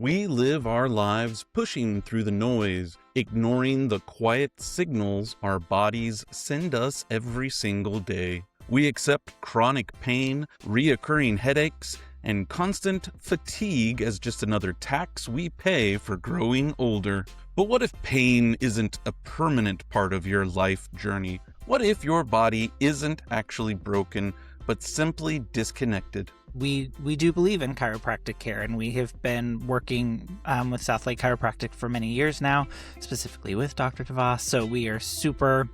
We live our lives pushing through the noise, ignoring the quiet signals our bodies send us every single day. We accept chronic pain, reoccurring headaches, and constant fatigue as just another tax we pay for growing older. But what if pain isn't a permanent part of your life journey? What if your body isn't actually broken, but simply disconnected? We do believe in chiropractic care, and we have been working with South Lake Chiropractic for many years now, specifically with Dr. Devos. So we are super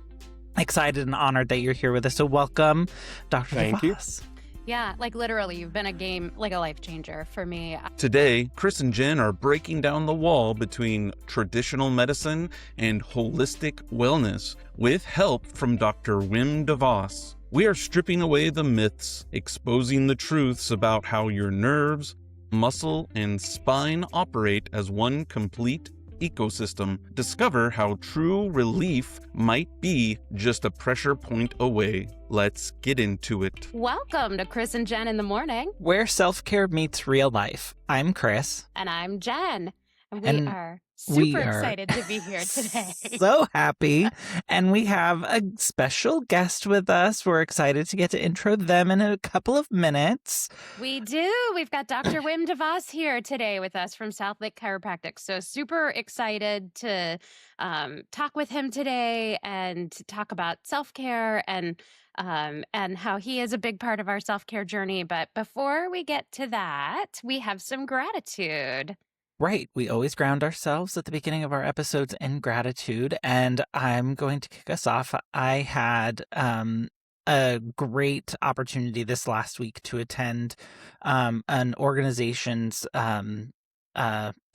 excited and honored that you're here with us. So welcome, Dr. Thank you. Devos. Yeah, like literally, you've been a life changer for me. Today, Chris and Jen are breaking down the wall between traditional medicine and holistic wellness with help from Dr. Wim Devos. We are stripping away the myths, exposing the truths about how your nerves, muscle, and spine operate as one complete ecosystem. Discover how true relief might be just a pressure point away. Let's get into it. Welcome to Chris and Jen in the Morning. Where self-care meets real life. I'm Chris. And I'm Jen. And we And are we super are excited to be here today. So happy. And we have a special guest with us. We're excited to get to intro them in a couple of minutes. We do. We've got Dr. Wim Devos here today with us from South Lake Chiropractic. So super excited to talk with him today and to talk about self-care and how he is a big part of our self-care journey. But before we get to that, we have some gratitude. Right. We always ground ourselves at the beginning of our episodes in gratitude. And I'm going to kick us off. I had a great opportunity this last week to attend an organization's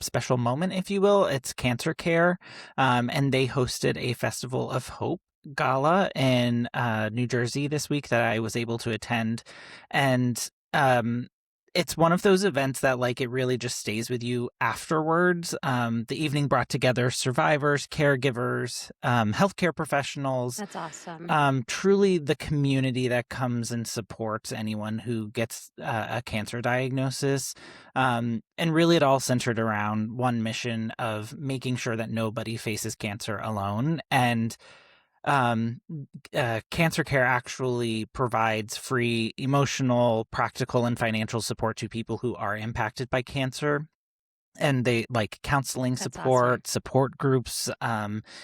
special moment, if you will. It's Cancer Care. And they hosted a Festival of Hope gala in New Jersey this week that I was able to attend. And it's one of those events that it really just stays with you afterwards. The evening brought together survivors, caregivers, healthcare professionals. That's awesome. Truly the community that comes and supports anyone who gets a cancer diagnosis. And really it all centered around one mission of making sure that nobody faces cancer alone. And Cancer Care actually provides free emotional, practical, and financial support to people who are impacted by cancer. And they counseling support, support groups,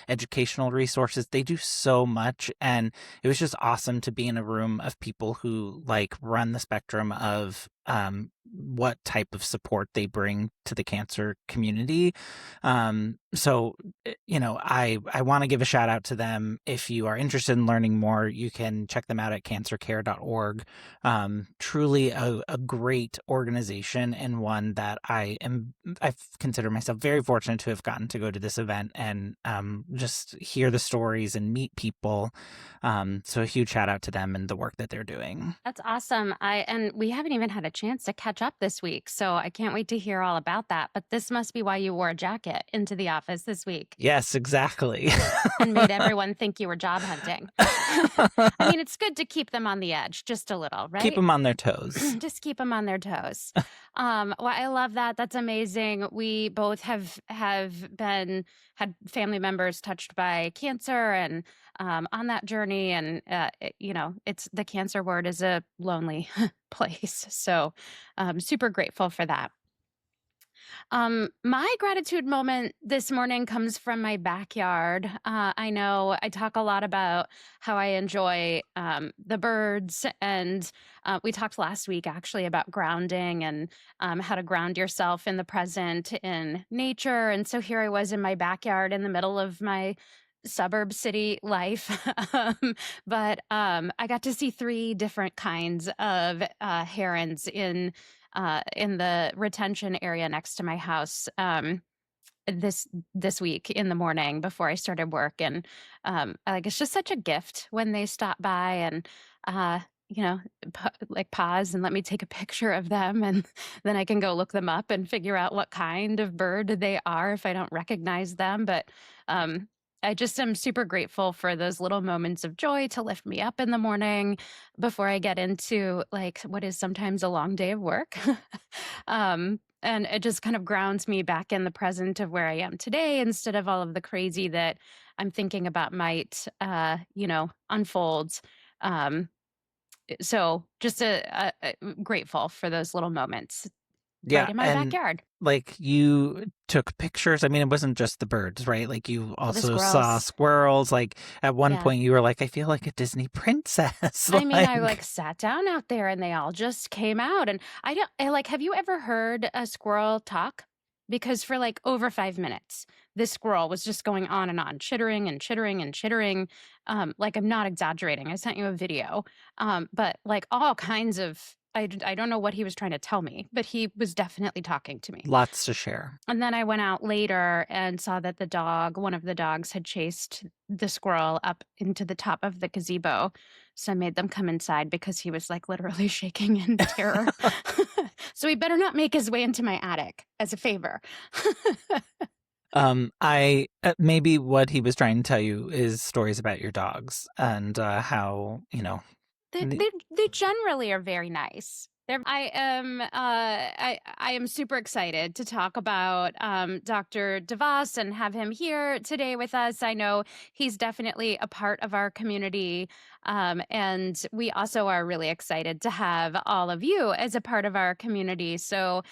educational resources. They do so much. And it was just awesome to be in a room of people who run the spectrum of what type of support they bring to the cancer community. So, I want to give a shout out to them. If you are interested in learning more, you can check them out at cancercare.org. Truly a great organization, and one that I consider myself very fortunate to have gotten to go to this event and just hear the stories and meet people. So a huge shout out to them and the work that they're doing. That's awesome. And we haven't even had a chance to catch up this week, so I can't wait to hear all about that. But this must be why you wore a jacket into the office this week. Yes, exactly. And made everyone think you were job hunting. I mean, it's good to keep them on the edge just a little, right? Keep them on their toes. Just keep them on their toes. Well, I love that. That's amazing. We both have had family members touched by cancer and on that journey. And, it's the cancer ward is a lonely place. So super grateful for that. My gratitude moment this morning comes from my backyard. I know I talk a lot about how I enjoy the birds, and we talked last week actually about grounding and how to ground yourself in the present in nature. And so here I was in my backyard in the middle of my suburb city life. But I got to see 3 different kinds of herons in the retention area next to my house this week in the morning before I started work. And it's just such a gift when they stop by and pause and let me take a picture of them, and then I can go look them up and figure out what kind of bird they are if I don't recognize them. But I just am super grateful for those little moments of joy to lift me up in the morning before I get into what is sometimes a long day of work. and it just kind of grounds me back in the present of where I am today instead of all of the crazy that I'm thinking about might, unfold. Um, so just grateful for those little moments right Yeah, in my and backyard. like you took pictures. I mean, it wasn't just the birds, right? Like you Oh, the also saw squirrels. squirrels. Like at one Yeah. point you were like, I feel like a Disney princess. I mean, I Like sat down out there and they all just came out. And have you ever heard a squirrel talk? Because for like over 5 minutes, this squirrel was just going on and on, chittering and chittering and chittering. Like, I'm not exaggerating. I sent you a video. But like all kinds of, I don't know what he was trying to tell me, but he was definitely talking to me. lots to share. And then I went out later and saw that one of the dogs had chased the squirrel up into the top of the gazebo. So I made them come inside because he was like literally shaking in terror. So he better not make his way into my attic as a favor. I maybe what he was trying to tell you is stories about your dogs and how, They generally are very nice. I am super excited to talk about Dr. Devos and have him here today with us. I know he's definitely a part of our community, and we also are really excited to have all of you as a part of our community. So,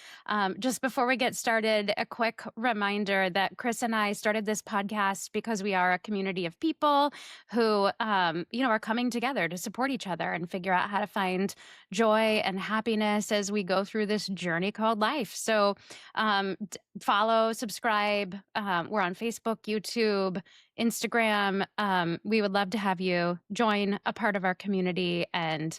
just before we get started, a quick reminder that Chris and I started this podcast because we are a community of people who, are coming together to support each other and figure out how to find joy and happiness as we go through this journey called life. So follow, subscribe. We're on Facebook, YouTube, Instagram. We would love to have you join a part of our community and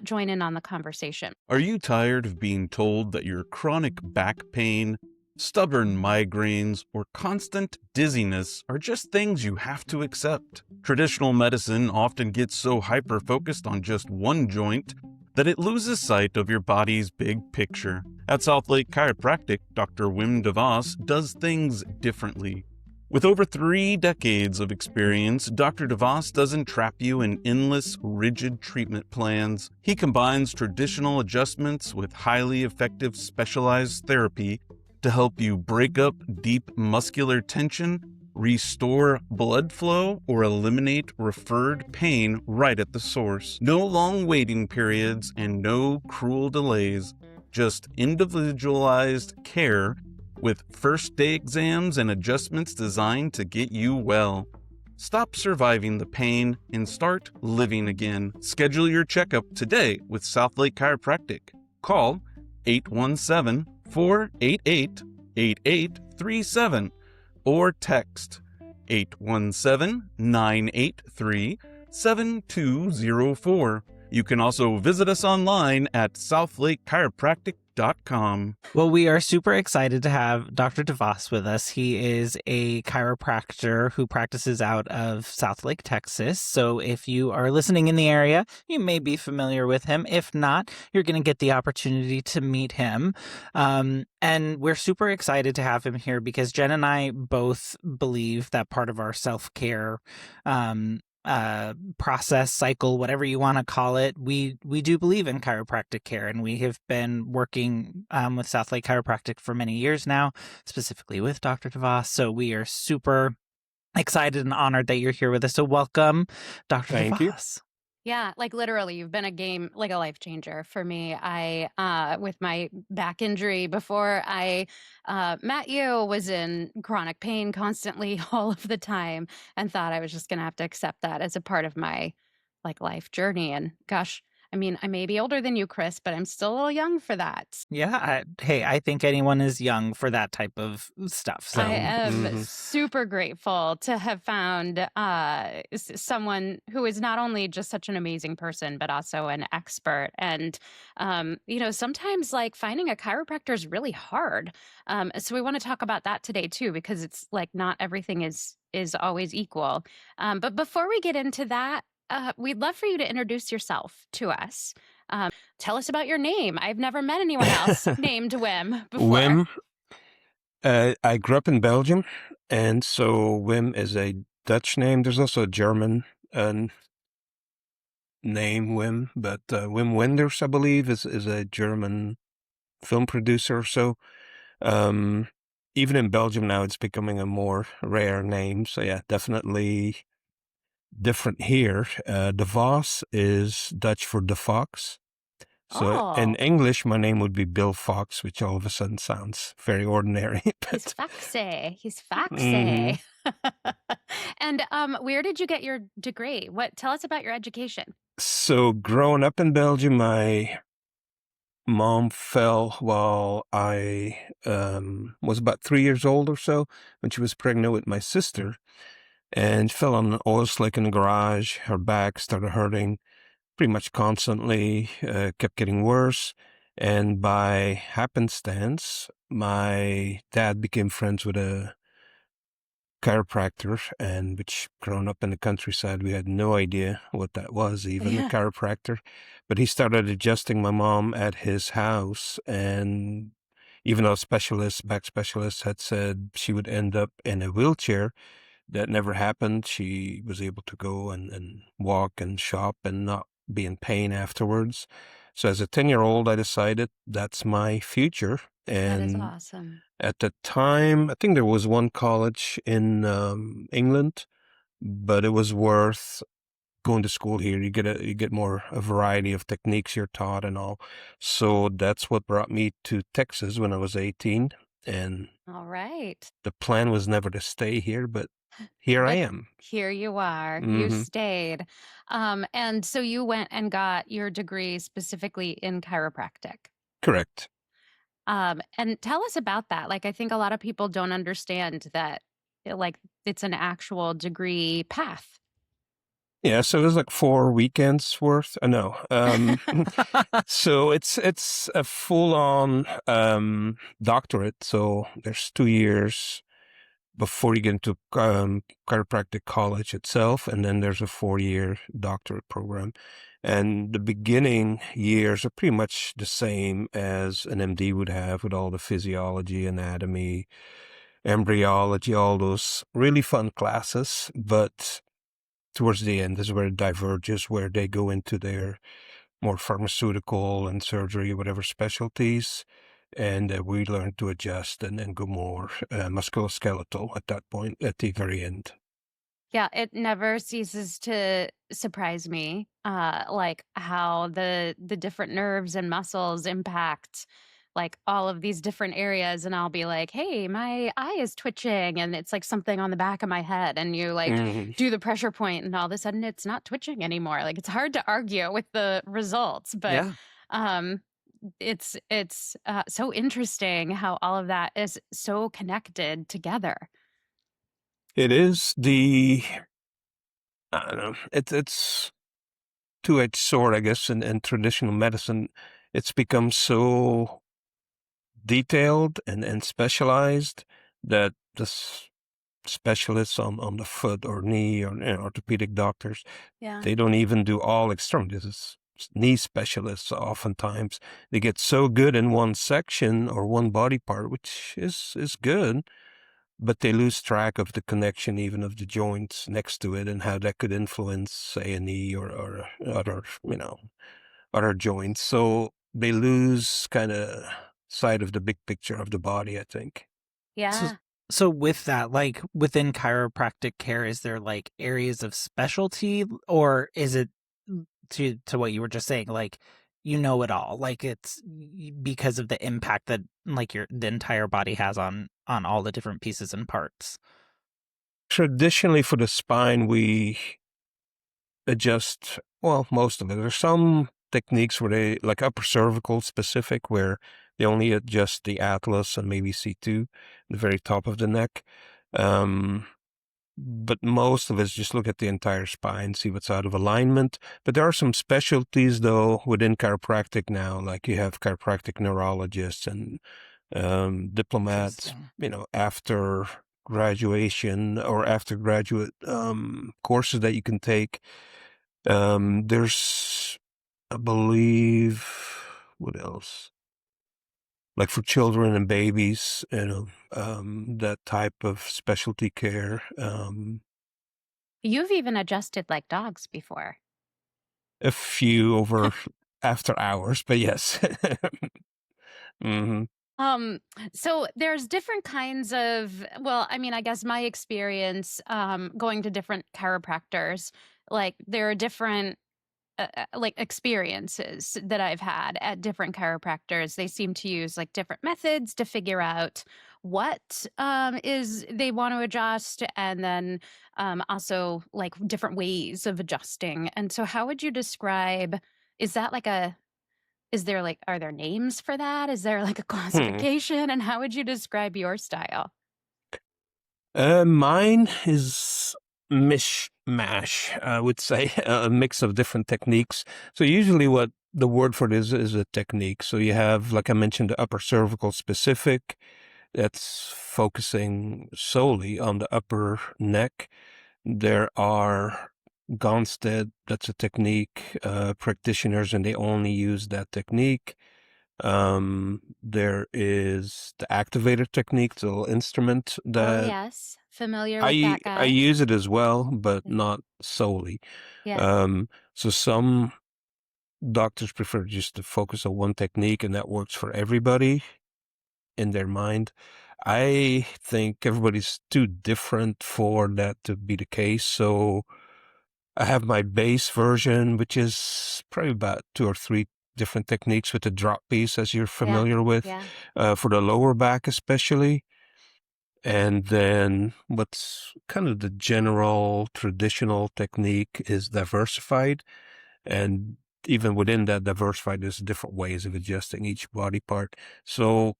join in on the conversation. Are you tired of being told that your chronic back pain, stubborn migraines, or constant dizziness are just things you have to accept? Traditional medicine often gets so hyper-focused on just one joint that it loses sight of your body's big picture. At Southlake Chiropractic, Dr. Wim Devos does things differently. With over 3 decades of experience, Dr. Devos doesn't trap you in endless, rigid treatment plans. He combines traditional adjustments with highly effective specialized therapy to help you break up deep muscular tension, restore blood flow, or eliminate referred pain right at the source. No long waiting periods and no cruel delays, just individualized care with first-day exams and adjustments designed to get you well. Stop surviving the pain and start living again. Schedule your checkup today with Southlake Chiropractic. Call 817-488-8837 or text 817-983-7204. You can also visit us online at southlakechiropractic.com. Well, we are super excited to have Dr. Devos with us. He is a chiropractor who practices out of Southlake, Texas. So if you are listening in the area, you may be familiar with him. If not, you're going to get the opportunity to meet him. And we're super excited to have him here because Jen and I both believe that part of our self-care process, cycle, whatever you want to call it, we do believe in chiropractic care, and we have been working with Southlake Chiropractic for many years now, specifically with Dr. Devos. So we are super excited and honored that you're here with us. So welcome, Dr. Thank you. Devos. Yeah, like literally, you've been a life changer for me. With my back injury before I met you, was in chronic pain constantly all of the time and thought I was just going to have to accept that as a part of my life journey. And gosh, I mean, I may be older than you, Chris, but I'm still a little young for that. Yeah, I think anyone is young for that type of stuff. So I am super grateful to have found someone who is not only just such an amazing person, but also an expert. And, sometimes finding a chiropractor is really hard. So we want to talk about that today too, because it's not everything is always equal. But before we get into that, we'd love for you to introduce yourself to us. Tell us about your name. I've never met anyone else named Wim before. Wim. I grew up in Belgium, and so Wim is a Dutch name. There's also a German name, Wim, but Wim Wenders, I believe, is a German film producer. So Um, Even in Belgium now, it's becoming a more rare name. So yeah, definitely different here. Devos is Dutch for the fox. So in Oh, English, my name would be Bill Fox, which all of a sudden sounds very ordinary. he's But foxy. He's mhm. foxy. And where did you get your degree? What? Tell us about your education. So growing up in Belgium, my mom fell while I was about 3 years old or so when she was pregnant with my sister and fell on an oil slick in the garage. Her back started hurting pretty much constantly, kept getting worse. And by happenstance, my dad became friends with a chiropractor, and which growing up in the countryside, we had no idea what that was, even a Yeah. chiropractor. But he started adjusting my mom at his house, and even though back specialists had said she would end up in a wheelchair, that never happened. She was able to go and walk and shop and not be in pain afterwards. So as a 10-year-old, I decided that's my future. That is And awesome. at the time, I think there was one college in England, but it was worth going to school here. You get more a variety of techniques you're taught and all. So that's what brought me to Texas when I was 18. And All right. the plan was never to stay here, but here I But am. here you are. You Hmm. stayed. And so you went and got your degree specifically in chiropractic. Correct. And tell us about that. Like, I think a lot of people don't understand that, like, it's an actual degree path. Yeah, so it was like 4 weekends worth. I know. So it's a full-on doctorate. So there's 2 years before you get into chiropractic college itself, and then there's a 4-year doctorate program. And the beginning years are pretty much the same as an MD would have with all the physiology, anatomy, embryology, all those really fun classes. But towards the end is where it diverges, where they go into their more pharmaceutical and surgery, whatever specialties. And we learn to adjust and go more musculoskeletal at that point, at the very end. Yeah, it never ceases to surprise me, like how the different nerves and muscles impact like all of these different areas, and I'll be like, "Hey, my eye is twitching," and it's like something on the back of my head, and you like Hmm. do the pressure point, and all of a sudden it's not twitching anymore. Like it's hard to argue with the results, but Yeah. um, it's so interesting how all of that is so connected together. It is I don't know, it's two-edged sword, I guess, in traditional medicine. It's become so detailed and specialized that specialists on the foot or knee or orthopedic doctors, Yeah. they don't even do all extremities. Knee specialists oftentimes they get so good in one section or one body part, which is good, but they lose track of the connection even of the joints next to it and how that could influence, say, a knee or other other joints. So they lose kind of sight of the big picture of the body, I think. So, Yeah. so with that, like within chiropractic care, is there like areas of specialty, or is it to what you were just saying, like you know it all, like because of the impact that like the entire body has on all the different pieces and parts. Traditionally, for the spine, we adjust, well, most of it. There's some techniques where they, like upper cervical specific, where they only adjust the atlas and maybe C2, the very top of the neck. Um, but most of us just look at the entire spine, see what's out of alignment. But there are some specialties, though, within chiropractic now, like you have chiropractic neurologists and diplomats, Interesting. after graduation or after graduate courses that you can take. There's, I believe, what else? Like for children and babies, that type of specialty care. You've even adjusted like dogs before. A few over after hours, but yes. Hmm. Um, so there's different kinds of, well, I mean, I guess my experience going to different chiropractors, like there are different like experiences that I've had at different chiropractors. They seem to use like different methods to figure out what is they want to adjust, and then also like different ways of adjusting. And so, how would you describe? Is that like a is there like are there names for that? Is there like a Hmm. classification? And how would you describe your style? Mine is mishmash, I would say, a mix of different techniques. So usually what the word for this is a technique. So you have, like I mentioned, the upper cervical specific, that's focusing solely on the upper neck. There are Gonstead, that's a technique, practitioners, and they only use that technique. There is the activator technique, the little instrument Oh, that yes. Familiar with I that I guy. use it as well, but not solely. Yeah. So some doctors prefer just to focus on one technique, and that works for everybody in their mind. I think everybody's too different for that to be the case. So I have my base version, which is probably about 2 or 3 different techniques with the drop piece, as you're Yeah. familiar with, Yeah. for the lower back especially. And then what's kind of the general traditional technique is diversified. And even within that diversified, there's different ways of adjusting each body part. So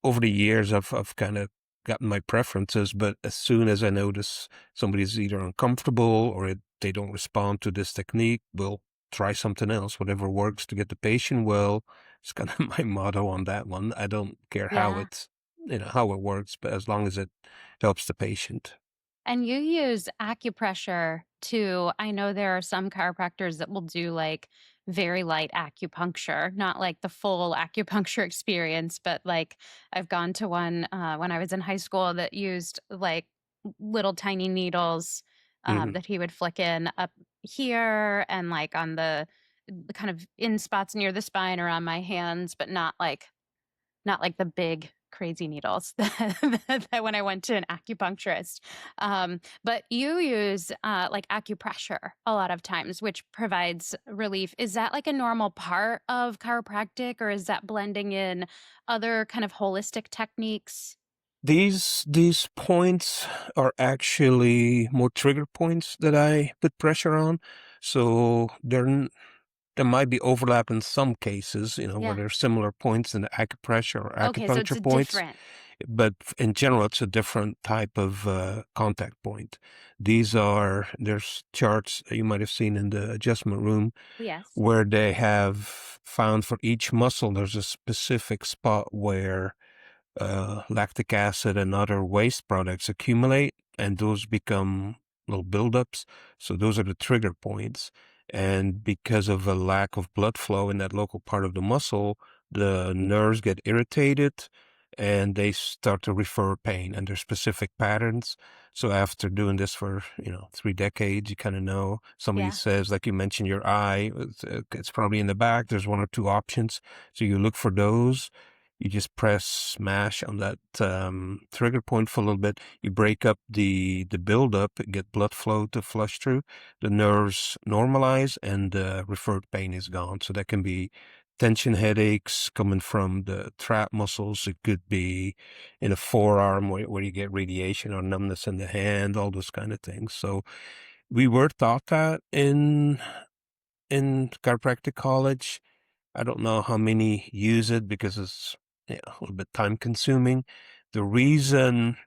over the years, I've kind of gotten my preferences, but as soon as I notice somebody's either uncomfortable or they don't respond to this technique, we'll try something else, whatever works to get the patient well. It's kind of my motto on that one. I don't care how Yeah. it's, how it works, but as long as it helps the patient. And you use acupressure too. I know there are some chiropractors that will do like very light acupuncture, not like the full acupuncture experience, but like I've gone to one when I was in high school that used like little tiny needles Hmm. that he would flick in up here and like on the kind of in spots near the spine or on my hands, but not like the big crazy needles that when I went to an acupuncturist. But you use like acupressure a lot of times, which provides relief. Is that like a normal part of chiropractic, or is that blending in other kind of holistic techniques? These points are actually more trigger points that I put pressure on. So there might be overlap in some cases, where Yeah. there's similar points in the acupressure or Okay, so it's acupuncture a points, different. but in general, it's a different type of contact point. There's charts that you might have seen in the adjustment room Yes. where they have found for each muscle, there's a specific spot where lactic acid and other waste products accumulate, and those become little buildups. So those are the trigger points. And because of a lack of blood flow in that local part of the muscle, the nerves get irritated and they start to refer pain, and there's specific patterns. So after doing this for, 3 decades, you kind of know. Somebody Yeah. says, like you mentioned, your eye, it's probably in the back. There's 1 or 2 options. So you look for those. You just press smash on that trigger point for a little bit. You break up the buildup, get blood flow to flush through. The nerves normalize, and the referred pain is gone. So that can be tension headaches coming from the trap muscles. It could be in a forearm where you get radiation or numbness in the hand, all those kind of things. So we were taught that in chiropractic college. I don't know how many use it because it's a little bit time consuming. The reason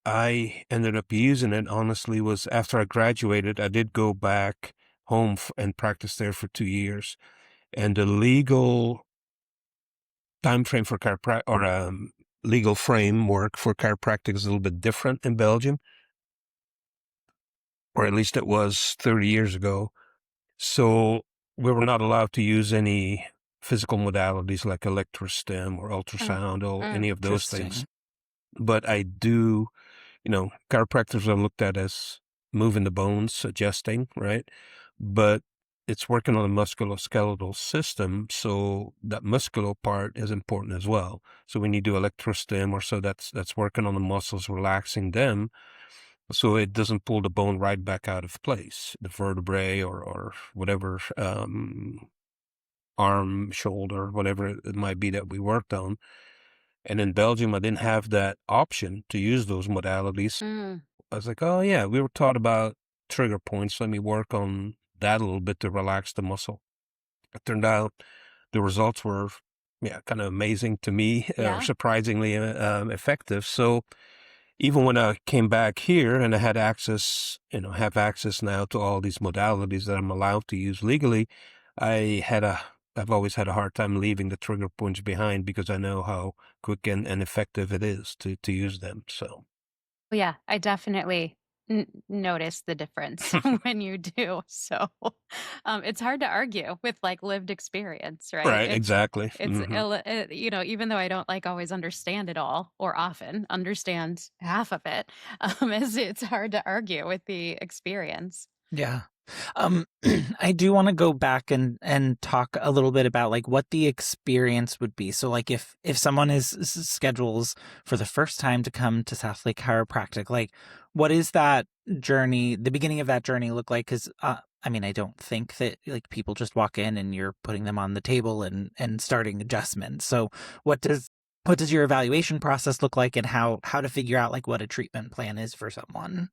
I ended up using it, honestly, was after I graduated, I did go back home and practice there for 2 years. And the legal time frame for chiropractic, or legal framework for chiropractic, is a little bit different in Belgium, or at least it was 30 years ago. So we were not allowed to use any physical modalities like electrostim or Mm, ultrasound or mm. any of those things. Interesting. But I do, chiropractors are looked at as moving the bones, adjusting, right? But it's working on the musculoskeletal system, so that muscular part is important as well. So when you do electrostim or so, that's working on the muscles, relaxing them, so it doesn't pull the bone right back out of place, the vertebrae or whatever, arm, shoulder, whatever it might be that we worked on. And in Belgium, I didn't have that option to use those modalities. Mm. I was like, oh yeah, we were taught about trigger points. Let me work on that a little bit to relax the muscle. It turned out the results were, yeah, kind of amazing to me, or Yeah. surprisingly effective. So even when I came back here and I had access, have access now to all these modalities that I'm allowed to use legally, I've always had a hard time leaving the trigger points behind because I know how quick and effective it is to use them. So, Yeah, I definitely notice the difference when you do. So it's hard to argue with like lived experience, right? right, exactly. It's even though I don't like always understand it all or often understand half of it, it's hard to argue with the experience. Yeah. I do want to go back and talk a little bit about like what the experience would be. So like if someone schedules for the first time to come to South Lake Chiropractic, like what is that journey, the beginning of that journey look like? Because I mean, I don't think that like people just walk in and you're putting them on the table and starting adjustments. So what does your evaluation process look like, and how to figure out like what a treatment plan is for someone?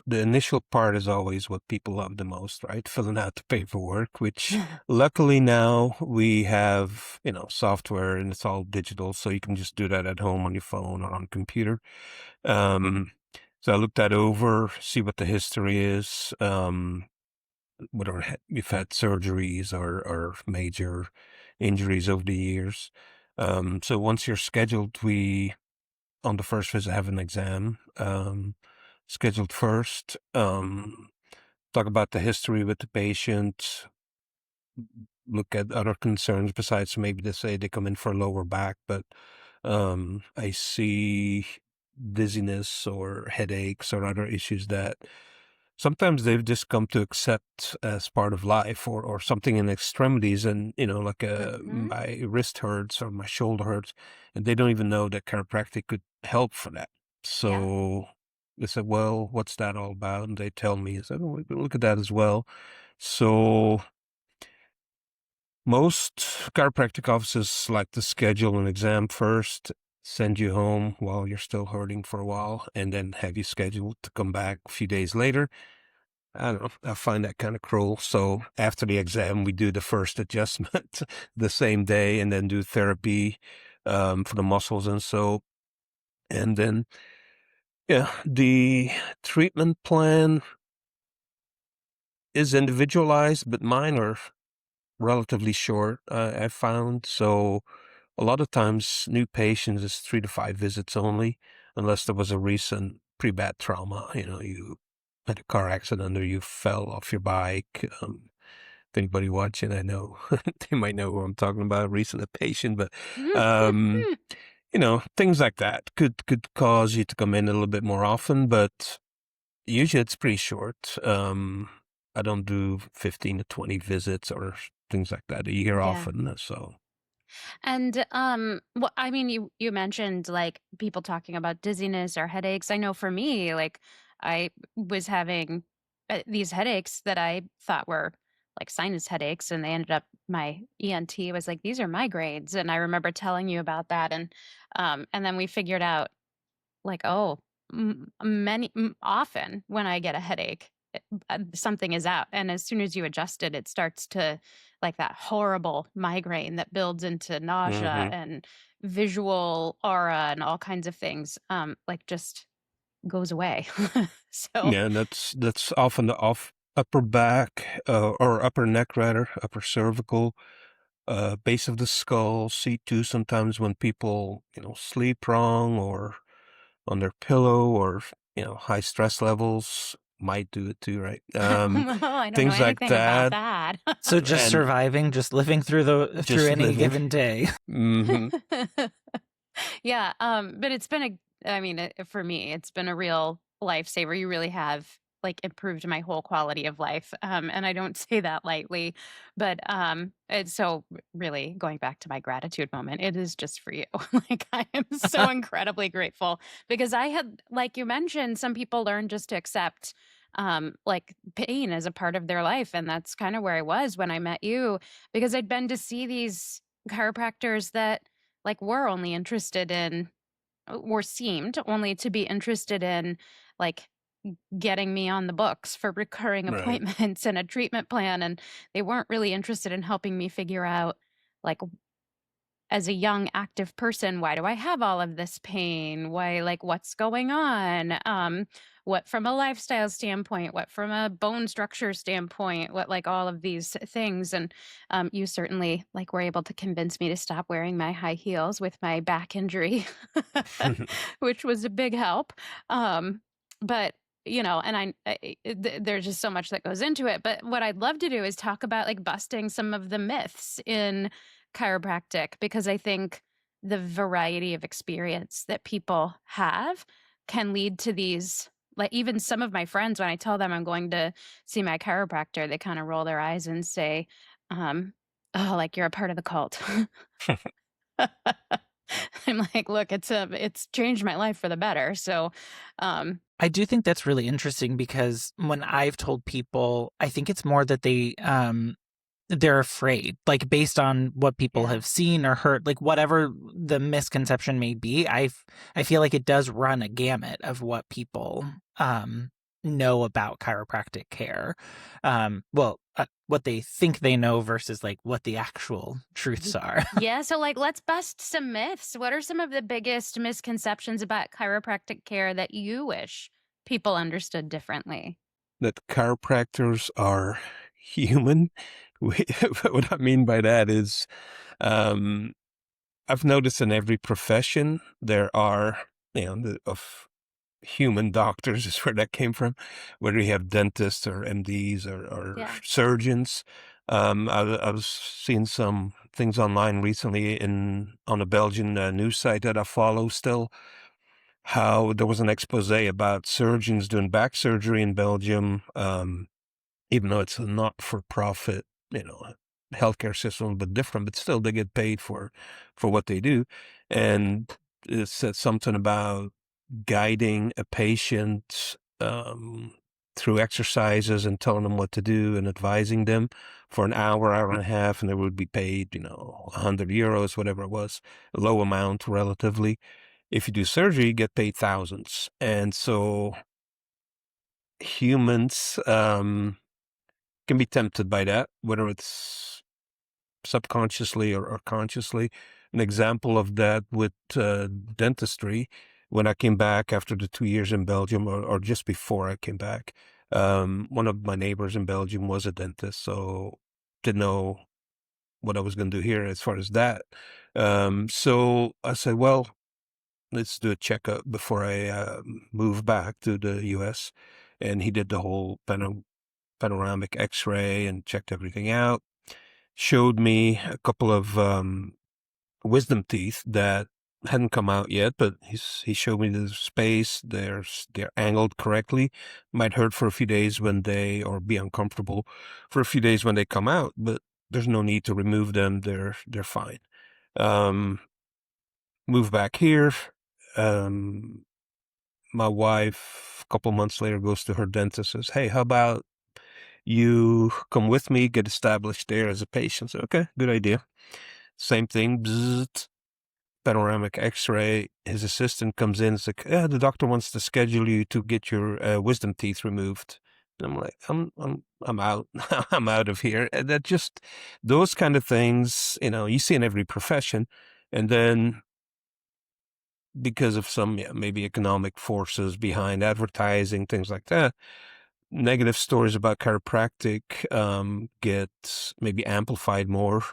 The initial part is always what people love the most, right? Filling out the paperwork, which luckily now we have, software and it's all digital. So you can just do that at home on your phone or on computer. So I looked that over, see what the history is, whether you've had surgeries or major injuries over the years. So once you're scheduled, we, on the first visit, have an exam. Scheduled first, talk about the history with the patient, look at other concerns besides maybe they say they come in for lower back, but I see dizziness or headaches or other issues that sometimes they've just come to accept as part of life, or something in extremities, and like Mhm. my wrist hurts or my shoulder hurts, and they don't even know that chiropractic could help for that. Yeah. So they said, well, what's that all about? And they tell me, I said, oh, we can look at that as well. So most chiropractic offices like to schedule an exam first, send you home while you're still hurting for a while, and then have you scheduled to come back a few days later. I don't know. I find that kind of cruel. So after the exam, we do the first adjustment the same day, and then do therapy for the muscles and so. And then, yeah, the treatment plan is individualized, but mine are relatively short, I found. So a lot of times, new patients is 3 to 5 visits only, unless there was a recent pretty bad trauma. You had a car accident or you fell off your bike. If anybody watching, I know they might know who I'm talking about, a recent patient, but things like that could cause you to come in a little bit more often, but usually it's pretty short. I don't do 15 to 20 visits or things like that a year Yeah. often. So And well, I mean, you mentioned like people talking about dizziness or headaches. I know for me, like I was having these headaches that I thought were like sinus headaches, and they ended up, my ENT was like, these are migraines, and I remember telling you about that, and then we figured out like, oh, often when I get a headache, something is out, and as soon as you adjust it, it starts to, like, that horrible migraine that builds into nausea mhm. and visual aura and all kinds of things, like, just goes away. So Yeah, and that's often the upper back, or upper neck rather, upper cervical, base of the skull. C2 sometimes when people, sleep wrong or on their pillow, or high stress levels might do it too, right? well, I don't know Things like anything about that, that. So just and surviving, just living through just any living. given day. Hmm. Yeah, but it's been a I mean, for me, it's been a real lifesaver. You really have like improved my whole quality of life. And I don't say that lightly, but it's so really going back to my gratitude moment. It is just for you. Like I am so incredibly grateful because I had, like you mentioned, some people learn just to accept like pain as a part of their life. And that's kind of where I was when I met you, because I'd been to see these chiropractors that like were only interested in or seemed only to be interested in like getting me on the books for recurring Right. appointments and a treatment plan, and they weren't really interested in helping me figure out like as a young active person, why do I have all of this pain? Why, like, what's going on? What from a lifestyle standpoint, what from a bone structure standpoint, what like all of these things. And you certainly like were able to convince me to stop wearing my high heels with my back injury, which was a big help. But you know, and there's just so much that goes into it. But what I'd love to do is talk about like busting some of the myths in chiropractic, because I think the variety of experience that people have can lead to these. Like even some of my friends, when I tell them I'm going to see my chiropractor, they kind of roll their eyes and say, "Oh, like you're a part of the cult." I'm like, "Look, it's changed my life for the better." So, I do think that's really interesting because when I've told people, I think it's more that they're afraid, like based on what people yeah, have seen or heard, like whatever the misconception may be. I feel like it does run a gamut of what people know about chiropractic care. What they think they know versus like what the actual truths are. yeah. So, like, let's bust some myths. What are some of the biggest misconceptions about chiropractic care that you wish people understood differently? That chiropractors are human. What I mean by that is, um, I've noticed in every profession there are, of human doctors is where that came from, whether you have dentists or MDs or Yeah. surgeons. I was seeing some things online recently on a Belgian news site that I follow still, how there was an expose about surgeons doing back surgery in Belgium, even though it's a not-for-profit, healthcare system, but different, but still they get paid for what they do. And it said something about guiding a patient through exercises and telling them what to do and advising them for an hour, hour and a half, and they would be paid, 100 euros, whatever it was, a low amount relatively. If you do surgery, you get paid thousands. And so humans can be tempted by that, whether it's subconsciously or consciously. An example of that with dentistry, when I came back after the 2 years in Belgium, or just before I came back, one of my neighbors in Belgium was a dentist, so didn't know what I was going to do here as far as that. So I said, well, let's do a checkup before I move back to the U.S. And he did the whole panoramic X-ray and checked everything out. Showed me a couple of wisdom teeth that hadn't come out yet, but he showed me the space. They're angled correctly. Might hurt for a few days or be uncomfortable for a few days when they come out, but there's no need to remove them. They're fine. Move back here. My wife, a couple months later, goes to her dentist, says, "Hey, how about you come with me, get established there as a patient?" So, okay, good idea. Same thing, bzzzt, panoramic X-ray. His assistant comes in, it's like, "Yeah, the doctor wants to schedule you to get your wisdom teeth removed." And I'm like, I'm out. I'm out of here. And that just those kind of things, you see in every profession, and then because of some maybe economic forces behind advertising, things like that, negative stories about chiropractic get maybe amplified more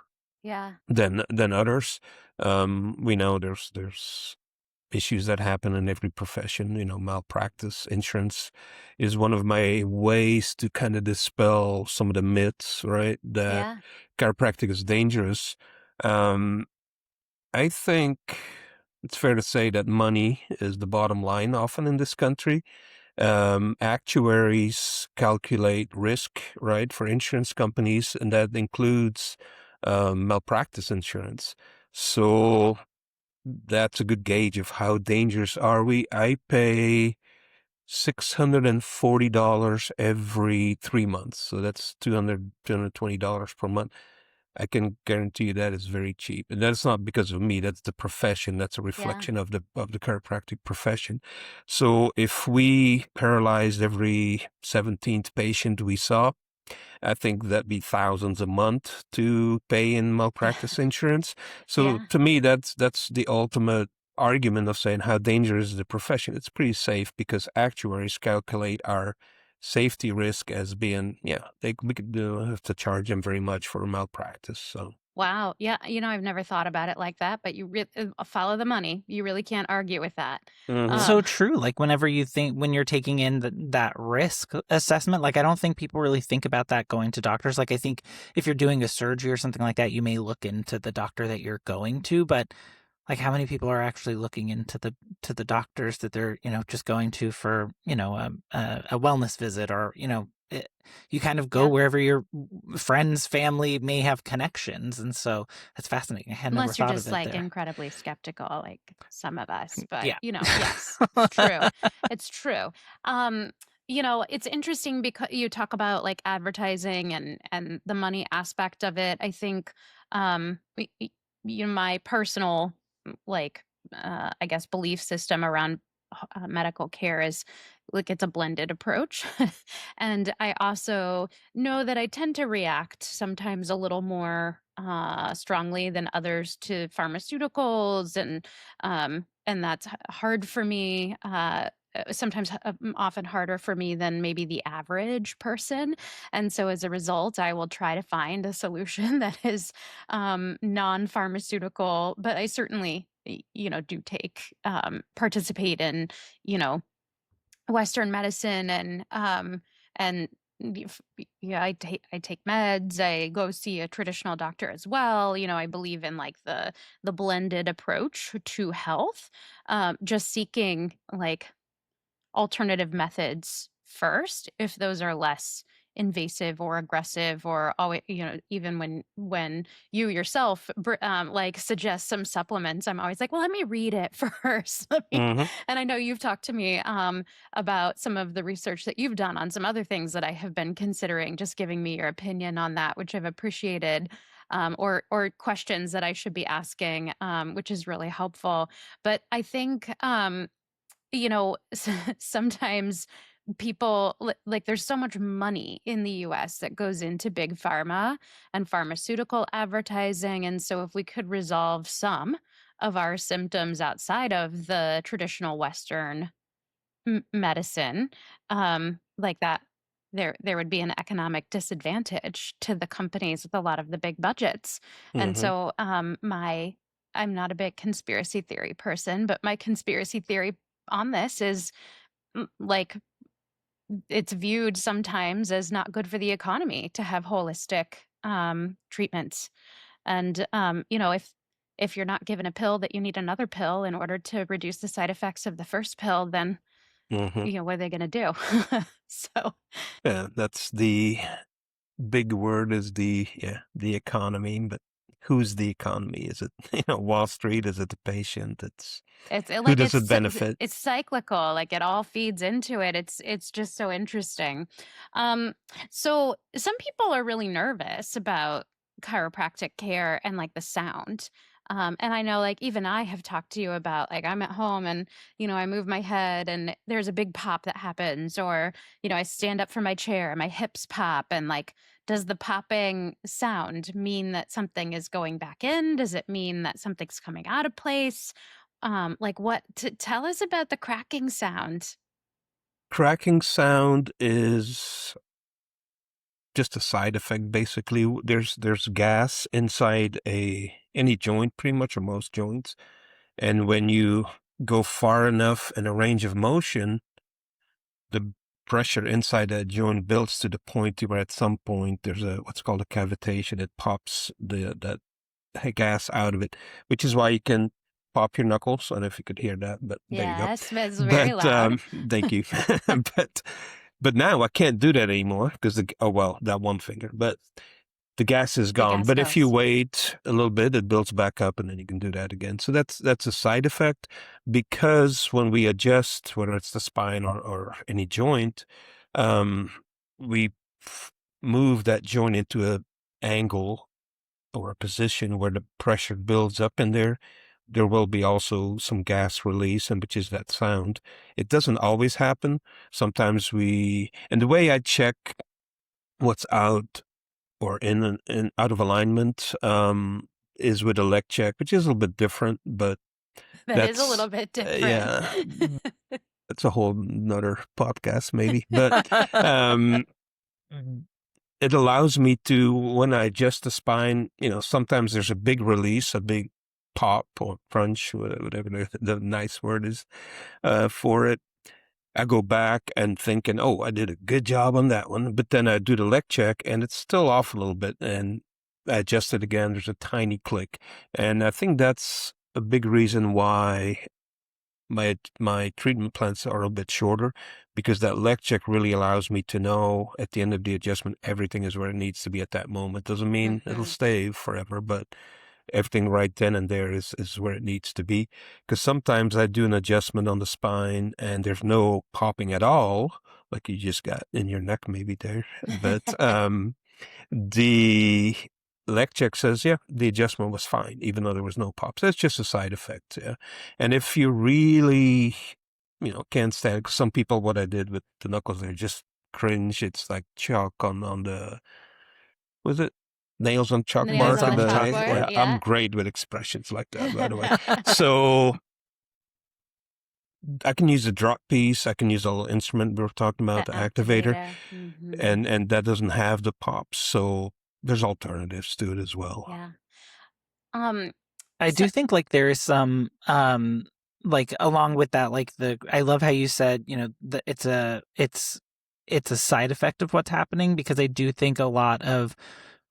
Yeah. than others. We know there's issues that happen in every profession. Malpractice, insurance is one of my ways to kind of dispel some of the myths, right? That Yeah. chiropractic is dangerous. I think it's fair to say that money is the bottom line often in this country. Actuaries calculate risk, right, for insurance companies, and that includes malpractice insurance. So that's a good gauge of how dangerous are we. I pay $640 every 3 months. So that's $220 per month. I can guarantee you that is very cheap. And that's not because of me. That's the profession. That's a Yeah. reflection of the chiropractic profession. So if we paralyzed every 17th patient we saw, I think that'd be thousands a month to pay in malpractice insurance. So Yeah. to me, that's the ultimate argument of saying how dangerous is the profession. It's pretty safe because actuaries calculate our safety risk as being, we could have to charge them very much for malpractice. So Wow. Yeah. I've never thought about it like that, but you follow the money. You really can't argue with that. Mhm. So true. Like whenever when you're taking in that risk assessment, like I don't think people really think about that going to doctors. Like I think if you're doing a surgery or something like that, you may look into the doctor that you're going to, but like how many people are actually looking into the doctors that they're just going to for a wellness visit, or you kind of go Yeah. wherever your friends, family may have connections, and so that's fascinating. I had never Unless you're thought just of it like there. incredibly skeptical, like some of us. But Yeah. yes, it's true. It's true. It's interesting because you talk about like advertising and the money aspect of it. I think my personal like I guess belief system around medical care is like it's a blended approach. And I also know that I tend to react sometimes a little more strongly than others to pharmaceuticals, and that's hard for me. Sometimes often harder for me than maybe the average person. And so as a result, I will try to find a solution that is non-pharmaceutical, but I certainly do participate in you know Western medicine, and I take meds. I go see a traditional doctor as well. I believe in like the blended approach to health, just seeking like alternative methods first if those are less invasive or aggressive, or always even when you yourself like suggest some supplements, I'm always like, well, let me read it first. Mhm. And I know you've talked to me about some of the research that you've done on some other things that I have been considering, just giving me your opinion on that, which I've appreciated, or questions that I should be asking, which is really helpful. But I think sometimes people like there's so much money in the US that goes into big pharma and pharmaceutical advertising. And so if we could resolve some of our symptoms outside of the traditional Western medicine, like that, there would be an economic disadvantage to the companies with a lot of the big budgets. And Mhm. so I'm not a big conspiracy theory person, but my conspiracy theory on this is like it's viewed sometimes as not good for the economy to have holistic treatments. And if you're not given a pill, that you need another pill in order to reduce the side effects of the first pill, then Mhm. what are they going to do? So Yeah, that's the big word is the economy, but who's the economy? Is it Wall Street? Is it the patient? Who like does it benefit? it's cyclical, like it all feeds into it. It's just so interesting. um so some people are really nervous about chiropractic care and like the sound. And I know like even I have talked to you about like I'm at home and I move my head and there's a big pop that happens, or I stand up from my chair and my hips pop, and like does the popping sound mean that something is going back in? Does it mean that something's coming out of place? Like what tell us about the cracking sound. Cracking sound is just a side effect. Basically, there's gas inside any joint, pretty much, or most joints, and when you go far enough in a range of motion, the pressure inside that joint builds to the point where at some point there's what's called a cavitation. It pops that gas out of it, which is why you can pop your knuckles. I don't know if you could hear that, but there you go. Yes, it's very loud. Thank you. but now I can't do that anymore because that one finger, but the gas is The gone. gas But if you goes. wait a little bit, it builds back up, and then you can do that again. So that's a side effect, because when we adjust, whether it's the spine or any joint, we move that joint into a angle or a position where the pressure builds up in there. There will be also some gas release, and which is that sound. It doesn't always happen. Sometimes and the way I check what's out or in out of alignment is with a leg check, which is a little bit different, but That is a little bit different. yeah, that's a whole nother podcast maybe. But it allows me to, when I adjust the spine, sometimes there's a big release, a big pop or crunch, whatever the nice word is for it. I go back and thinking, oh, I did a good job on that one. But then I do the leg check and it's still off a little bit. And I adjust it again. There's a tiny click. And I think that's a big reason why my treatment plans are a bit shorter, because that leg check really allows me to know at the end of the adjustment, everything is where it needs to be at that moment. Doesn't mean it'll stay forever, but everything right then and there is where it needs to be. Because sometimes I do an adjustment on the spine and there's no popping at all, like you just got in your neck maybe there. But the leg check says, yeah, the adjustment was fine, even though there was no pops. That's just a side effect. Yeah. And if you really, can't stand it, 'cause some people, what I did with the knuckles, they just cringe. It's like chalk on the, was it? Nails on chalkboard. Nails on the chalkboard, Yeah, yeah. I'm great with expressions like that, by the way. So I can use a drop piece. I can use a little instrument we were talking about, the activator, and that doesn't have the pops. So there's alternatives to it as well. Yeah. I do think like there is some like along with that, like I love how you said, it's a side effect of what's happening, because I do think a lot of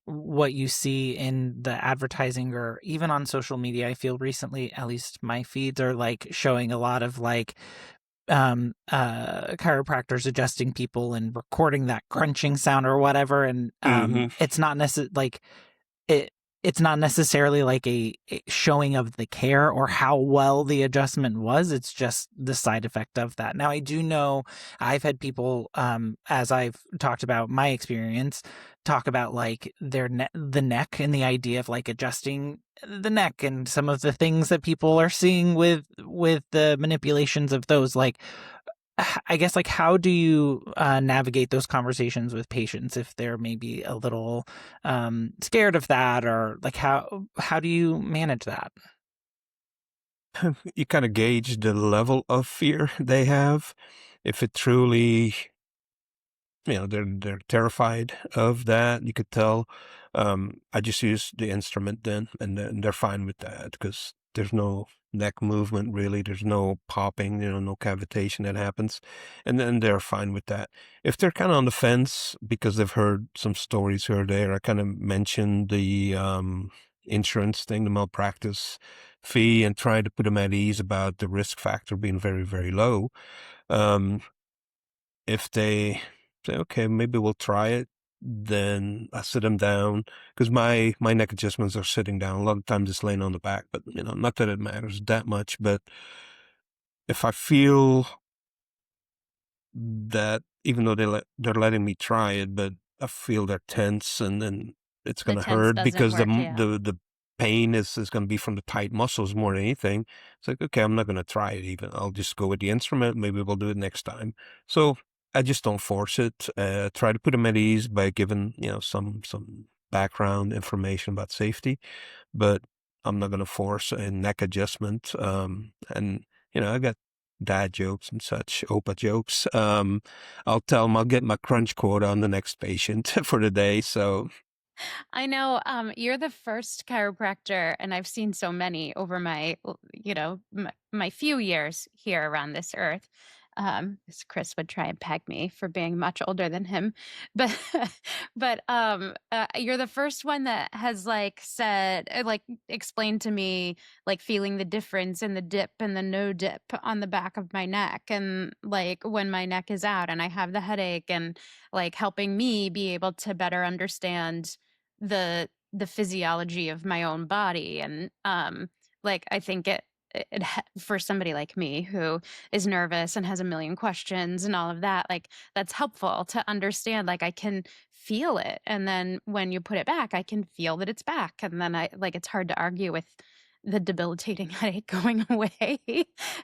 what you see in the advertising or even on social media, I feel recently, at least my feeds are like showing a lot of like chiropractors adjusting people and recording that crunching sound or whatever, and it's not necessarily like it's not necessarily like a showing of the care or how well the adjustment was. It's just the side effect of that. Now, I do know I've had people, as I've talked about my experience, talk about like the neck and the idea of like adjusting the neck and some of the things that people are seeing with the manipulations of those. Like, I guess, like, how do you navigate those conversations with patients if they're maybe a little scared of that, or like how do you manage that? You kind of gauge the level of fear they have. If it truly, they're terrified of that, you could tell. I just use the instrument then, and then they're fine with that because there's no neck movement really. There's no popping, no cavitation that happens, and then they're fine with that. If they're kind of on the fence because they've heard some stories here or there, I kind of mentioned the insurance thing, the malpractice fee, and try to put them at ease about the risk factor being very, very low. If they say, okay, maybe we'll try it, then I sit them down, because my neck adjustments are sitting down. A lot of times it's laying on the back, but not that it matters that much. But if I feel that, even though they're letting me try it, but I feel they're tense, and then it's going to hurt because the pain is going to be from the tight muscles more than anything. It's like, okay, I'm not going to try it even. I'll just go with the instrument. Maybe we'll do it next time. So I just don't force it. Try to put them at ease by giving, some background information about safety, but I'm not going to force a neck adjustment. And, I got dad jokes and such, Opa jokes. I'll tell them I'll get my crunch quota on the next patient for the day. So I know you're the first chiropractor, and I've seen so many over my, my few years here around this earth, As Chris would try and peg me for being much older than him, but you're the first one that has like said, like explained to me, like feeling the difference in the dip and the no dip on the back of my neck, and like when my neck is out and I have the headache, and like helping me be able to better understand the physiology of my own body. And like I think for somebody like me who is nervous and has a million questions and all of that, like that's helpful to understand. Like I can feel it, and then when you put it back, I can feel that it's back, and then I like it's hard to argue with the debilitating headache going away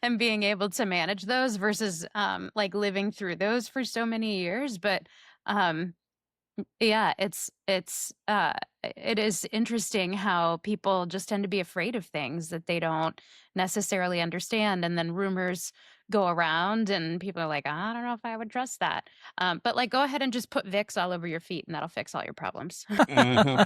and being able to manage those versus like living through those for so many years. But um yeah, it is interesting how people just tend to be afraid of things that they don't necessarily understand, and then rumors go around and people are like, I don't know if I would trust that. But like go ahead and just put Vicks all over your feet and that'll fix all your problems. Hmm.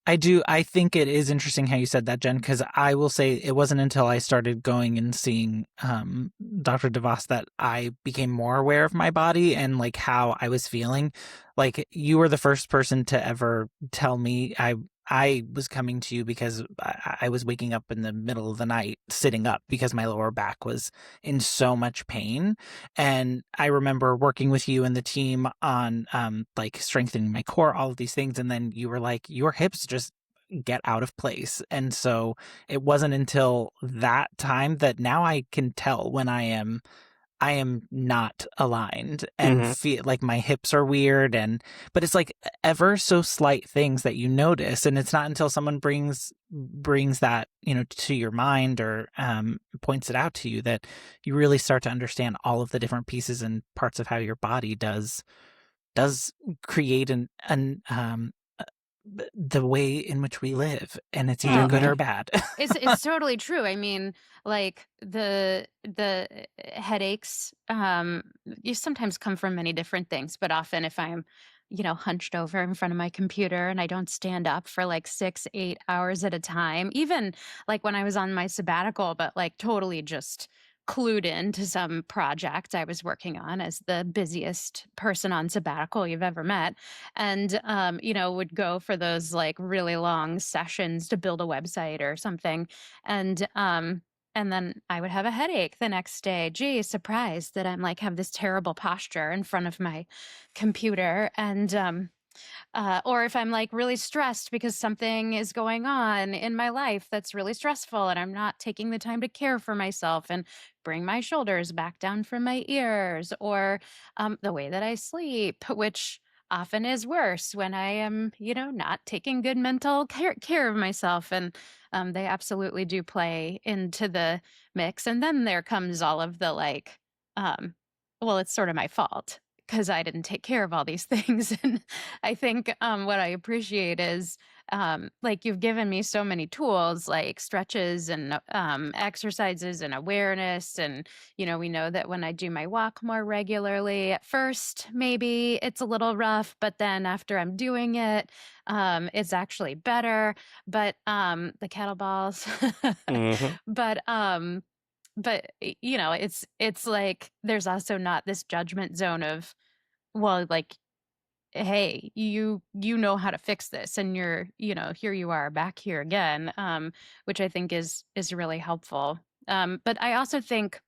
I do. I think it is interesting how you said that, Jen, because I will say it wasn't until I started going and seeing Dr. Devos that I became more aware of my body and like how I was feeling. Like you were the first person to ever tell me I was coming to you because I was waking up in the middle of the night sitting up because my lower back was in so much pain. And I remember working with you and the team on like strengthening my core, all of these things. And then you were like, your hips just get out of place. And so it wasn't until that time that now I can tell when I am not aligned and Hmm. feel like my hips are weird. But it's like ever so slight things that you notice. And it's not until someone brings that, to your mind or points it out to you that you really start to understand all of the different pieces and parts of how your body does create the way in which we live. And it's either Well, good or bad. it's totally true. I mean, like the headaches, you sometimes come from many different things, but often if I'm, hunched over in front of my computer and I don't stand up for like 6, 8 hours at a time, even like when I was on my sabbatical, but like totally just clued into some project I was working on as the busiest person on sabbatical you've ever met, and would go for those like really long sessions to build a website or something, and then I would have a headache the next day. Gee, surprised that I'm like have this terrible posture in front of my computer. And or if I'm like really stressed because something is going on in my life that's really stressful and I'm not taking the time to care for myself and bring my shoulders back down from my ears, or the way that I sleep, which often is worse when I am, not taking good mental care of myself. And they absolutely do play into the mix. And then there comes all of the like, um, well, it's sort of my fault because I didn't take care of all these things. And I think what I appreciate is like you've given me so many tools like stretches and exercises and awareness. And, we know that when I do my walk more regularly, at first, maybe it's a little rough, but then after I'm doing it, it's actually better. But the kettlebells, Hmm. but it's like there's also not this judgment zone of, well, like, hey, you know how to fix this, and you're, here you are back here again, which I think is really helpful. But I also think,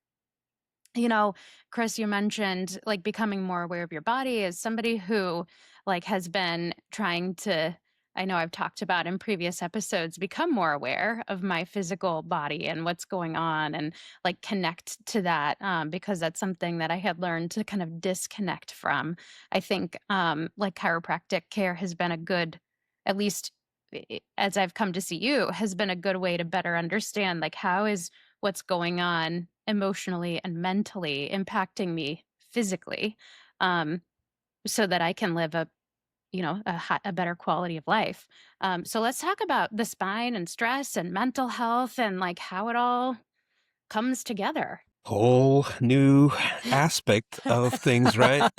Chris, you mentioned like becoming more aware of your body. As somebody who like has been trying to, I know I've talked about in previous episodes, become more aware of my physical body and what's going on, and like connect to that, because that's something that I had learned to kind of disconnect from. I think like chiropractic care has been a good, at least as I've come to see you, has been a good way to better understand like how is what's going on emotionally and mentally impacting me physically, um, so that I can live a better quality of life. So let's talk about the spine and stress and mental health and like how it all comes together. Whole new aspect of things, right?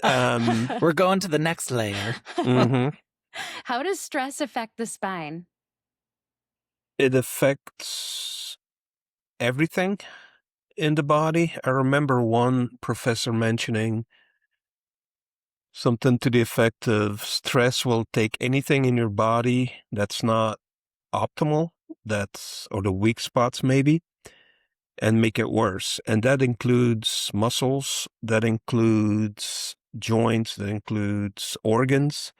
We're going to the next layer. Hmm. How does stress affect the spine? It affects everything. in the body. I remember one professor mentioning something to the effect of stress will take anything in your body that's not optimal, or the weak spots maybe, and make it worse. And that includes muscles, that includes joints, that includes organs.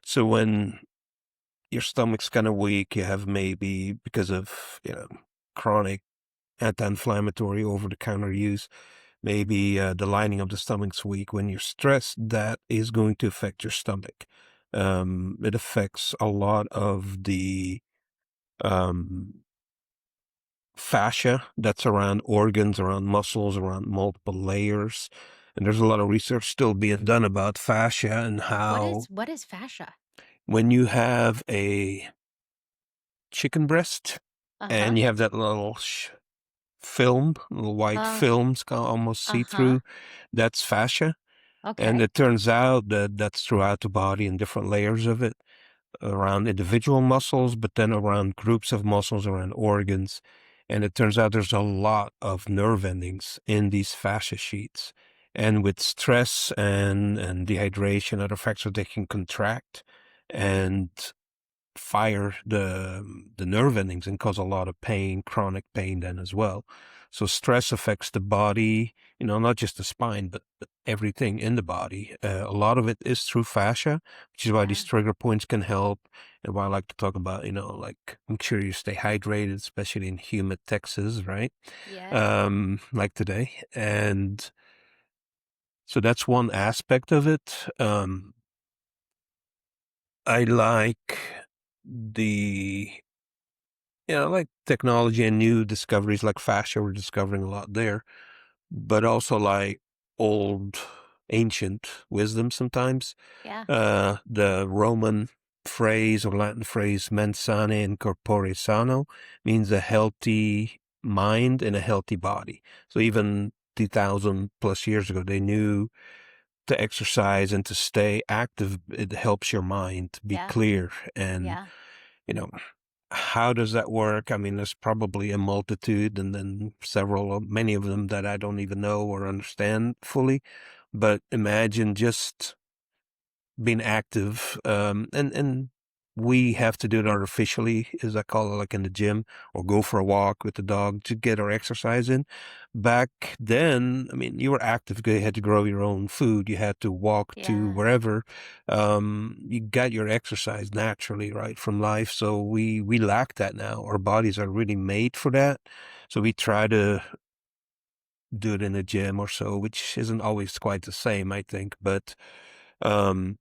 So when your stomach's kind of weak, you have maybe because of, chronic anti-inflammatory over-the-counter use, maybe the lining of the stomach's weak. When you're stressed, that is going to affect your stomach. It affects a lot of the um, fascia that's around organs, around muscles, around multiple layers. And there's a lot of research still being done about fascia and how What is fascia? when you have a chicken breast Uh-huh. and you have that little film, little white Oh, films, almost uh-huh. see-through, that's fascia. And Okay. it turns out that that's throughout the body in different layers of it, around individual muscles, but then around groups of muscles, around organs. And it turns out there's a lot of nerve endings in these fascia sheets. And with stress and dehydration, other factors, they can contract and fire the nerve endings and cause a lot of pain, chronic pain then as well. So stress affects the body, not just the spine, but everything in the body. A lot of it is through fascia, which is why Yeah. these trigger points can help. And why I like to talk about, like make sure you stay hydrated, especially in humid Texas, right? Yeah. Like today. And so that's one aspect of it. I like the like technology and new discoveries like fascia. We're discovering a lot there, but also like old, ancient wisdom sometimes. Yeah. The Roman phrase or Latin phrase mens sana in corpore sano means a healthy mind and a healthy body. So even 2000 plus years ago, they knew to exercise and to stay active, it helps your mind be Yeah. clear. And, Yeah. you know, how does that work? I mean, there's probably a multitude and then many of them that I don't even know or understand fully. But imagine just being active, and we have to do it artificially, as I call it, like in the gym, or go for a walk with the dog to get our exercise in. Back then, I mean, you were active because you had to grow your own food. You had to walk to Yeah. wherever. You got your exercise naturally, right, from life. So we lack that now. Our bodies are really made for that. So we try to do it in a gym or so, which isn't always quite the same, I think. But um,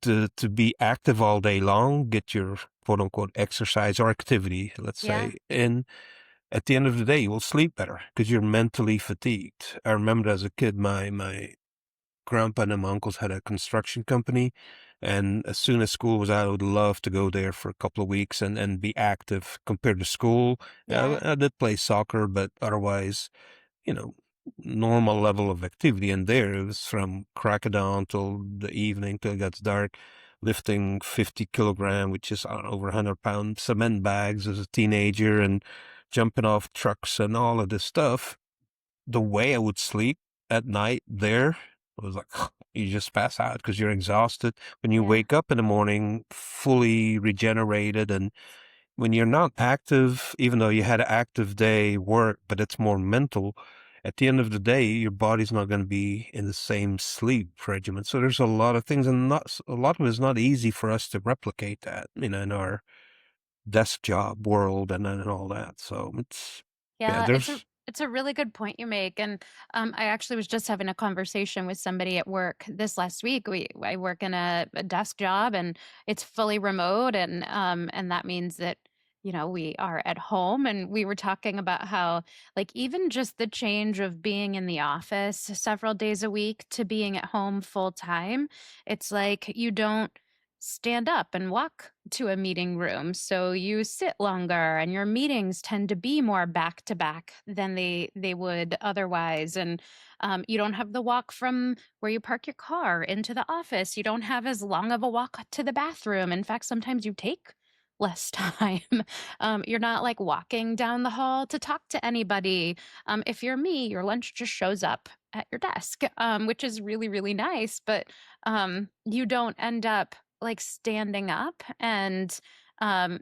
to be active all day long, get your quote unquote exercise or activity, let's Yeah. say, and at the end of the day, you will sleep better because you're mentally fatigued. I remember as a kid, my grandpa and my uncles had a construction company, and as soon as school was out, I would love to go there for a couple of weeks and be active compared to school. Yeah. I did play soccer, but otherwise, you know, normal level of activity. And there it was from crack of dawn till the evening till it gets dark, lifting 50 kilogram, which is I don't know, over 100-pound cement bags as a teenager and jumping off trucks and all of this stuff. The way I would sleep at night there was like, you just pass out because you're exhausted. When you Yeah. wake up in the morning, fully regenerated. And when you're not active, even though you had an active day work, but it's more mental, at the end of the day, your body's not going to be in the same sleep regimen. So there's a lot of things, and not a lot of it is not easy for us to replicate that, in our desk job world and all that. So yeah, Yeah, there's, it's a really good point you make, and I actually was just having a conversation with somebody at work this last week. I work in a desk job, and it's fully remote, and that means that we are at home, and we were talking about how like even just the change of being in the office several days a week to being at home full time, it's like you don't stand up and walk to a meeting room. So you sit longer and your meetings tend to be more back to back than they would otherwise. And you don't have the walk from where you park your car into the office. You don't have as long of a walk to the bathroom. In fact, sometimes you take less time. You're not like walking down the hall to talk to anybody. If you're me, your lunch just shows up at your desk, which is really, really nice. But you don't end up like standing up. And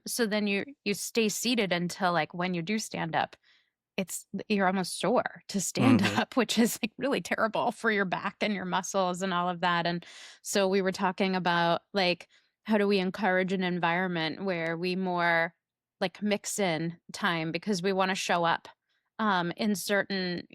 so then you stay seated until like when you do stand up, you're almost sore to stand Hmm. up, which is like really terrible for your back and your muscles and all of that. And so we were talking about like how do we encourage an environment where we more like mix in time because we want to show up in certain,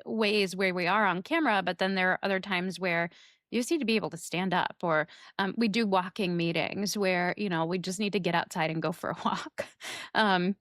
ways where we are on camera, but then there are other times where you just need to be able to stand up, or we do walking meetings where, we just need to get outside and go for a walk. um,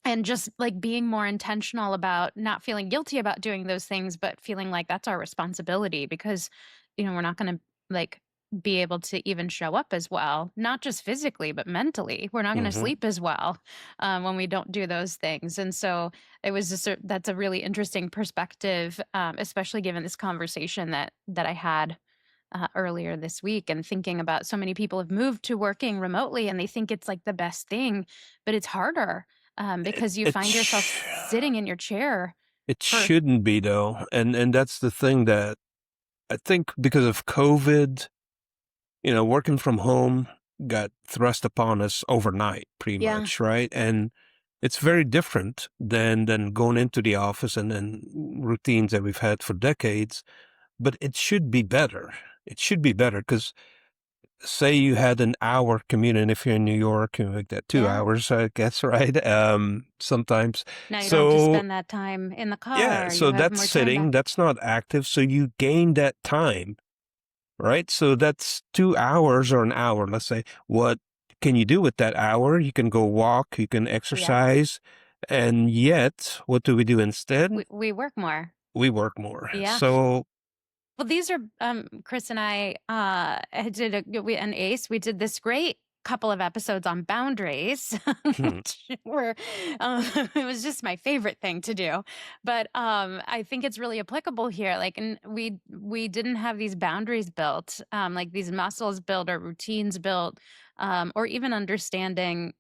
and just like being more intentional about not feeling guilty about doing those things, but feeling like that's our responsibility because, we're not going to like be able to even show up as well, not just physically, but mentally. We're not going to Hmm. sleep as well when we don't do those things. And so it was just that's a really interesting perspective, especially given this conversation that I had earlier this week, and thinking about so many people have moved to working remotely and they think it's like the best thing, but it's harder It because you it find yourself sh- sitting in your chair it for, shouldn't be though, and that's the thing that I think because of COVID, working from home got thrust upon us overnight, pretty yeah, much, right? And it's very different than going into the office and then routines that we've had for decades. But it should be better. It should be better because say you had an hour commute, and if you're in New York, you make that two yeah. hours, I guess, right? Sometimes. Now you don't have to So spend that time in the yeah, car. You so have that's more time back. sitting, that's not active. So you gain that time, right? So that's 2 hours or an hour, let's say. What can you do with that hour? You can go walk, you can Yeah, exercise, and yet, what do we do instead? we work more. We work more. Yeah. So, Well, these are Chris and I did an ACE. We did this great couple of episodes on boundaries, hmm, which were it was just my favorite thing to do. But I think it's really applicable here. Like, and we didn't have these boundaries built, like these muscles built or routines built, or even understanding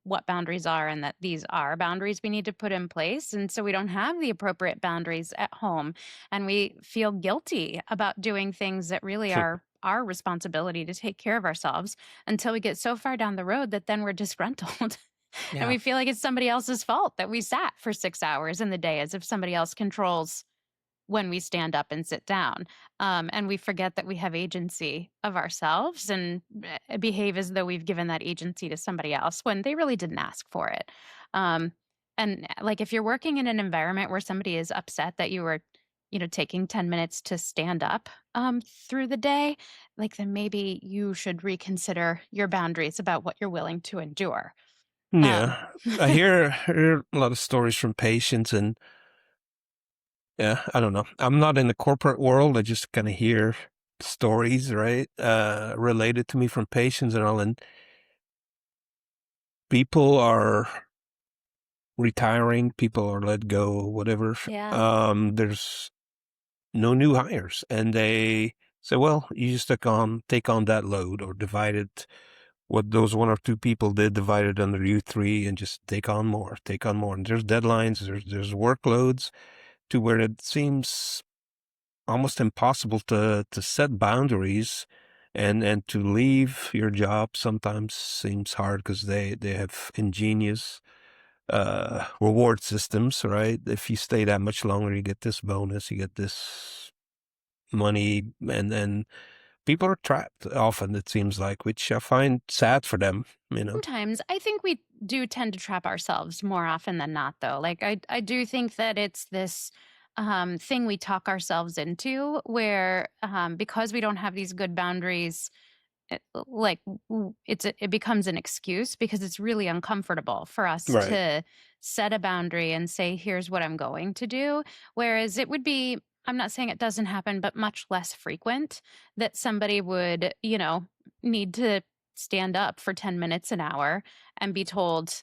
what boundaries are and that these are boundaries we need to put in place. And so we don't have the appropriate boundaries at home, and we feel guilty about doing things that really are our responsibility to take care of ourselves until we get so far down the road that then we're disgruntled. And Yeah. we feel like it's somebody else's fault that we sat for 6 hours in the day, as if somebody else controls when we stand up and sit down. And we forget that we have agency of ourselves and behave as though we've given that agency to somebody else when they really didn't ask for it. Um, and like if you're working in an environment where somebody is upset that you were, taking 10 minutes to stand up through the day, like then maybe you should reconsider your boundaries about what you're willing to endure. Um, yeah, I hear a lot of stories from patients, and yeah, I don't know. I'm not in the corporate world. I just kind of hear stories, right, related to me from patients and all, and people are retiring, people are let go, whatever. yeah. There's no new hires, and they say, well, you just take on that load, or divide it. What those one or two people did, divide it under you three, and just take on more, take on more. And there's deadlines, there's workloads to where it seems almost impossible to set boundaries, and to leave your job sometimes seems hard because they have ingenious reward systems, right? If you stay that much longer, you get this bonus, you get this money, and then people are trapped often, it seems like, which I find sad for them. Sometimes I think we do tend to trap ourselves more often than not, though. Like I do think that it's this thing we talk ourselves into, where because we don't have these good boundaries, like it becomes an excuse because it's really uncomfortable for us Right. to set a boundary and say, here's what I'm going to do. Whereas it would be, I'm not saying it doesn't happen, but much less frequent that somebody would, need to stand up for 10 minutes an hour and be told,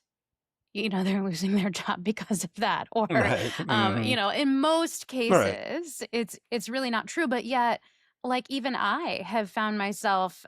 they're losing their job because of that. Or, Right. Hmm. in most Right. cases, it's really not true. But yet, like even I have found myself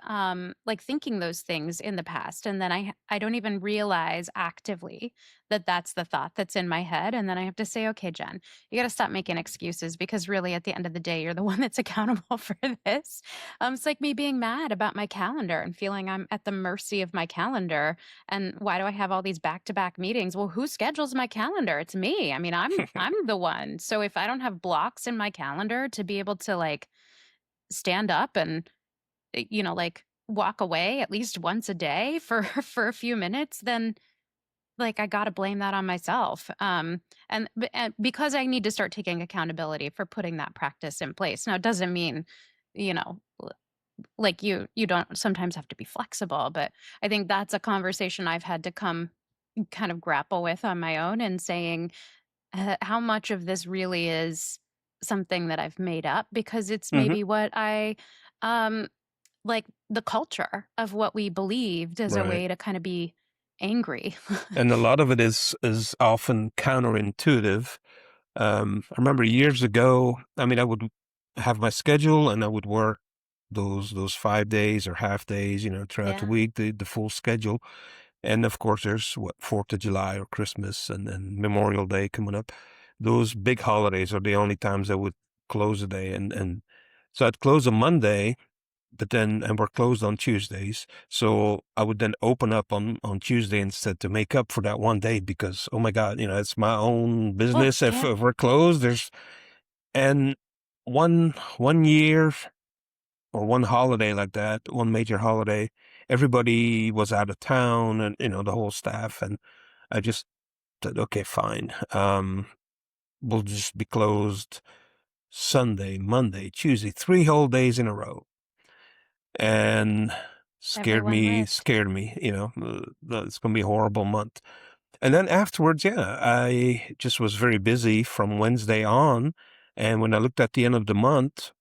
like thinking those things in the past, and then I don't even realize actively that that's the thought that's in my head, and then I have to say, okay, Jen, you got to stop making excuses, because really at the end of the day you're the one that's accountable for this. It's like me being mad about my calendar and feeling I'm at the mercy of my calendar, and why do I have all these back-to-back meetings? Well, who schedules my calendar? It's me. I mean, I'm the one. So if I don't have blocks in my calendar to be able to like stand up and, like walk away at least once a day for for a few minutes, then like I got to blame that on myself. And because I need to start taking accountability for putting that practice in place. Now, it doesn't mean, you know, like you don't sometimes have to be flexible, but I think that's a conversation I've had to come kind of grapple with on my own, and saying how much of this really is something that I've made up, because it's Hmm. maybe what I um like the culture of what we believed as a Right. way to kind of be angry. And a lot of it is often counterintuitive. I remember years ago, I mean, I would have my schedule and I would work those 5 days or half days, throughout the Yeah. week, the full schedule. And of course, there's what, 4th of July or Christmas and Memorial Day coming up. Those big holidays are the only times I would close a day. And so I'd close on Monday, but then, and we're closed on Tuesdays. So I would then open up on Tuesday instead to make up for that one day because, oh my God, it's my own Well, business. If, yeah. if we're closed, and one year or one holiday like that, one major holiday, everybody was out of town and, the whole staff. And I just said, okay, fine. We'll just be closed Sunday, Monday, Tuesday, 3 whole days in a row. And Everyone lived. scared me, it's going to be a horrible month. And then afterwards, yeah, I just was very busy from Wednesday on. And when I looked at the end of the month,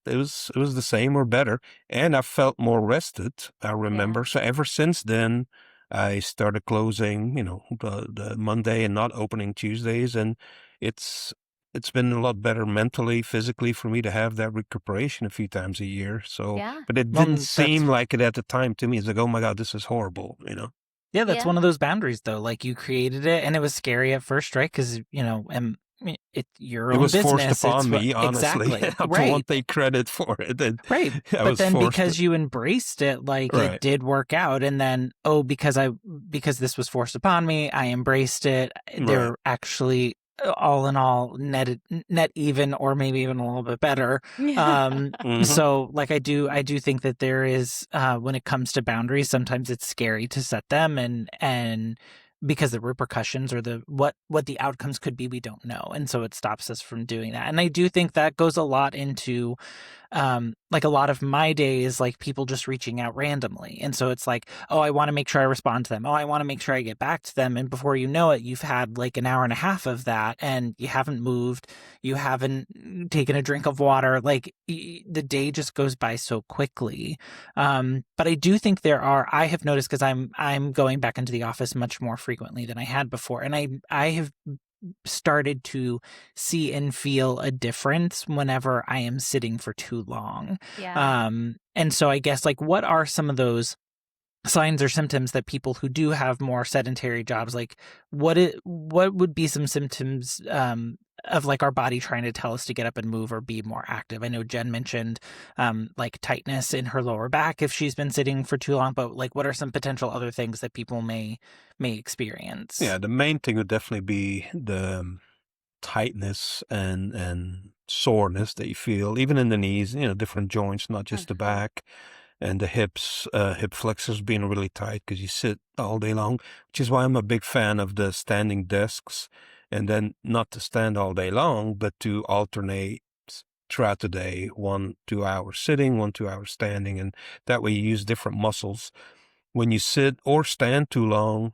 it was the same or better, and I felt more rested, I Yeah. remember. So ever since then, I started closing, the Monday and not opening Tuesdays, and it's it's been a lot better mentally, physically for me to have that recuperation a few times a year. So, Yeah. but it didn't Well, seem that's like it at the time to me. It's like, oh my God, this is horrible. yeah, that's one of Yeah. those boundaries though. Like you created it, and it was scary at first, right? Because and it's your It own was forced business. It's upon what me, honestly. exactly I right. won't take credit for it. Right. I But was then forced because to, you embraced it, like it right, did work out. And then, oh, because this was forced upon me, I embraced it. right. They're actually all in all net even, or maybe even a little bit better. Yeah. Um, Hmm. so like I do think that there is, when it comes to boundaries, sometimes it's scary to set them, and because the repercussions or the what the outcomes could be, we don't know. And so it stops us from doing that. And I do think that goes a lot into like a lot of my days, like people just reaching out randomly. And so it's like, oh, I want to make sure I respond to them. Oh, I want to make sure I get back to them. And before you know it, you've had like an hour and a half of that and you haven't moved. You haven't taken a drink of water. Like the day just goes by so quickly. But I do think I have noticed, because I'm going back into the office much more frequently than I had before. And I have started to see and feel a difference whenever I am sitting for too long. Yeah. And so I guess, like, what are some of those signs or symptoms that people who do have more sedentary jobs, like what would be some symptoms of like our body trying to tell us to get up and move or be more active? I know Jen mentioned like tightness in her lower back if she's been sitting for too long, but like what are some potential other things that people may experience? Yeah, the main thing would definitely be the tightness and soreness that you feel, even in the knees, different joints, not just the Uh-huh. back, and the hips, hip flexors being really tight because you sit all day long, which is why I'm a big fan of the standing desks. And then not to stand all day long, but to alternate throughout the day, 1-2 hours sitting, 1-2 hours standing. And that way you use different muscles. When you sit or stand too long,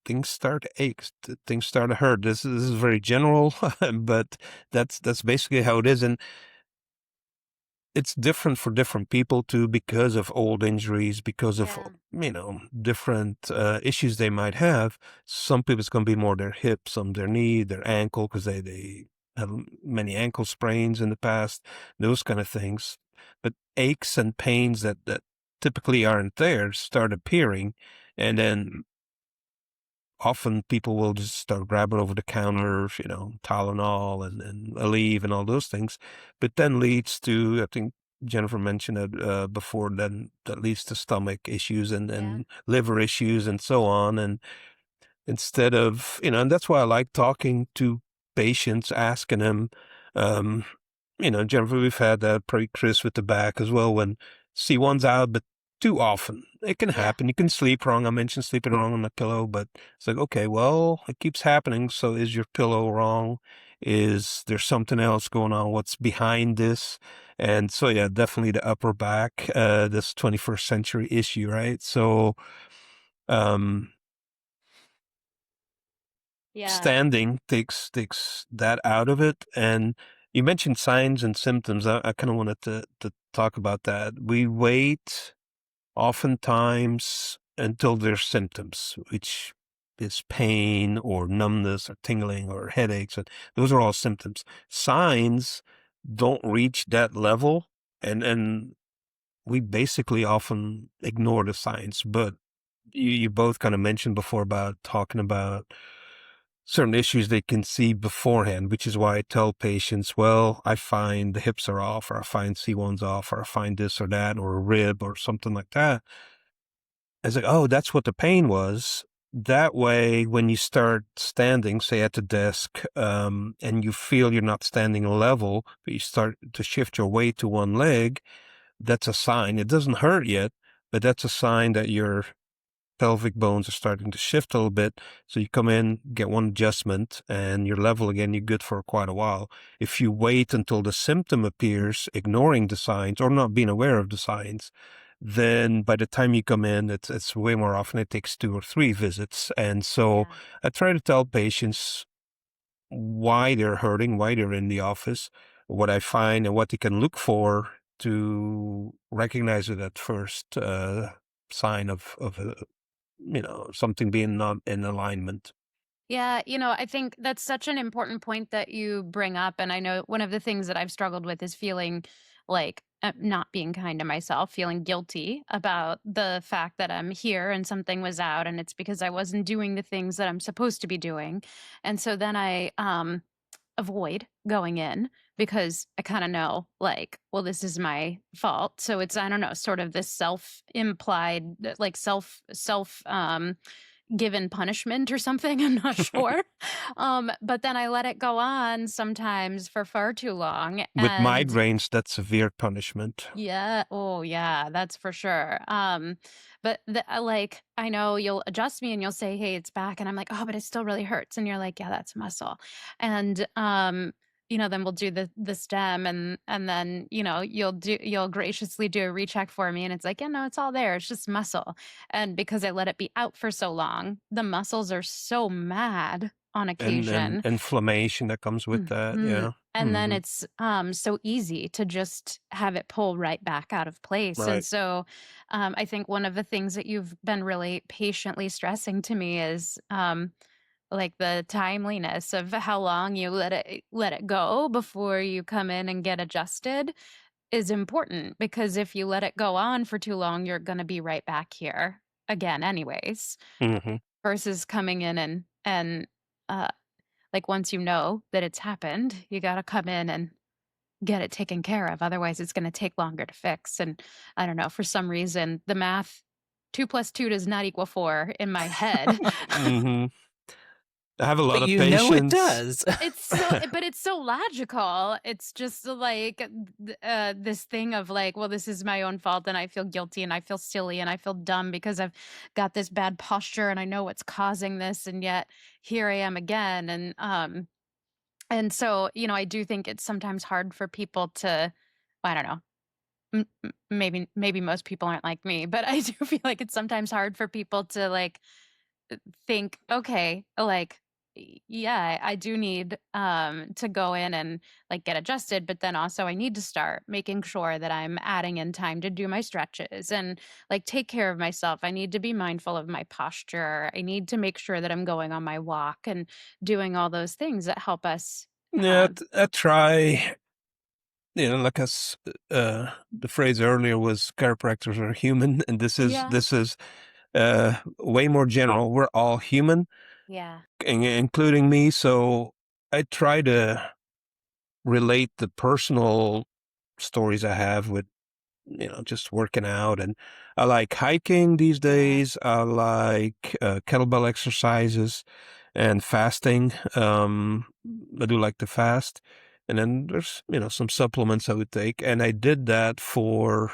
things start to ache, things start to hurt. This is very general, but that's basically how it is, and it's different for different people too because of old injuries, because of Yeah. different issues they might have. Some people it's going to be more their hip, some their knee, their ankle, because they have many ankle sprains in the past, those kind of things. But aches and pains that typically aren't there start appearing, and then often people will just start grabbing over the counter, Tylenol and Aleve and all those things, but then leads to, I think Jennifer mentioned it before, then that leads to stomach issues and, Yeah. and liver issues and so on. And instead of, and that's why I like talking to patients, asking them, um, Jennifer, we've had that, probably Chris with the back as well, when C1's out, but too often. It can Yeah. happen. You can sleep wrong. I mentioned sleeping wrong on the pillow, but it's like, okay, well, it keeps happening. So is your pillow wrong? Is there something else going on? What's behind this? And so, yeah, definitely the upper back, this 21st century issue, right? So, um, Yeah. standing takes that out of it. And you mentioned signs and symptoms. I kind of wanted to talk about that. We wait oftentimes until there's symptoms, which is pain or numbness or tingling or headaches. And those are all symptoms. Signs don't reach that level, and we basically often ignore the signs. But you both kind of mentioned before about talking about certain issues they can see beforehand, which is why I tell patients, well, I find the hips are off, or I find C1's off, or I find this or that, or a rib or something like that. It's like, oh, that's what the pain was. That way, when you start standing, say at the desk, and you feel you're not standing level, but you start to shift your weight to one leg, that's a sign. It doesn't hurt yet, but that's a sign that your pelvic bones are starting to shift a little bit. So you come in, get one adjustment, and you're level again. You're good for quite a while. If you wait until the symptom appears, ignoring the signs or not being aware of the signs, then by the time you come in, it's way more often. It takes 2 or 3 visits. And so Yeah. I try to tell patients why they're hurting, why they're in the office, what I find, and what they can look for to recognize it at first sign of a something being not in alignment. Yeah, I think that's such an important point that you bring up. And I know one of the things that I've struggled with is feeling like not being kind to myself, feeling guilty about the fact that I'm here and something was out, and it's because I wasn't doing the things that I'm supposed to be doing. And so then I avoid going in because I kind of know, like, well, this is my fault. So it's, I don't know, sort of this self implied, like self given punishment or something. I'm not sure. But then I let it go on sometimes for far too long. With And migraines, that's severe punishment. yeah, oh yeah, that's for sure. But like, I know you'll adjust me and you'll say, "Hey, it's back," and I'm like, "Oh, but it still really hurts," and you're like, "Yeah, that's muscle," and then we'll do the stem, and then you'll graciously do a recheck for me, and it's like, yeah, no, it's all there, it's just muscle, and because I let it be out for so long, the muscles are so mad on And occasion. inflammation that comes with that. Mhm. Yeah. And then it's so easy to just have it pull right back out of place. And Right. so I think one of the things that you've been really patiently stressing to me is like the timeliness of how long you let it go before you come in and get adjusted is important, because if you let it go on for too long, you're going to be right back here again anyways, hmm versus coming in and uh like, once you know that it's happened, you gotta come in and get it taken care of, otherwise it's gonna take longer to fix, and I don't know, for some reason, the math 2 plus 2 does not equal 4 in my head. hmm I have a lot But of it patience. does. But it's so logical. It's just like this thing of like, well, this is my own fault, and I feel guilty, and I feel silly, and I feel dumb because I've got this bad posture, and I know what's causing this, and yet here I am again, and so, I do think it's sometimes hard for people to, I don't know, maybe most people aren't like me, but I do feel like it's sometimes hard for people to like think, okay, like, yeah, I do need to go in and like get adjusted, but then also I need to start making sure that I'm adding in time to do my stretches and like take care of myself. I need to be mindful of my posture. I need to make sure that I'm going on my walk and doing all those things that help us Yeah, I try, like the phrase earlier was chiropractors are human, and this Yeah. is way more general. We're all human, Yeah. including me. So I try to relate the personal stories I have with, just working out. And I like hiking these Yeah. days. I like kettlebell exercises and fasting. I do like to fast. And then there's, some supplements I would take. And I did that for,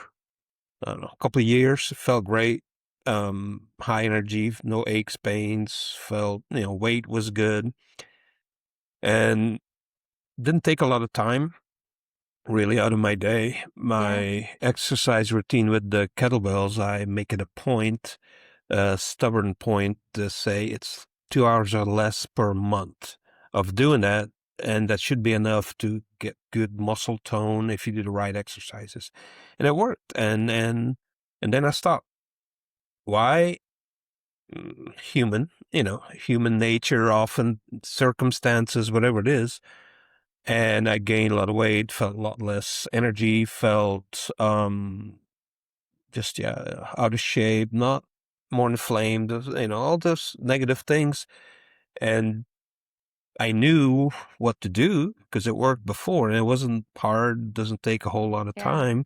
I don't know, a couple of years. It felt great. High energy, no aches, pains, felt, weight was good. And didn't take a lot of time really out of my day. My exercise routine with the kettlebells, I make it a point, a stubborn point to say it's 2 hours or less per month of doing that. And that should be enough to get good muscle tone if you do the right exercises. And it worked. And then I stopped. Why? Human, human nature, often circumstances, whatever it is. And I gained a lot of weight, felt a lot less energy, felt just out of shape, not more inflamed, all those negative things. And I knew what to do because it worked before, and it wasn't hard, doesn't take a whole lot of Yeah. time,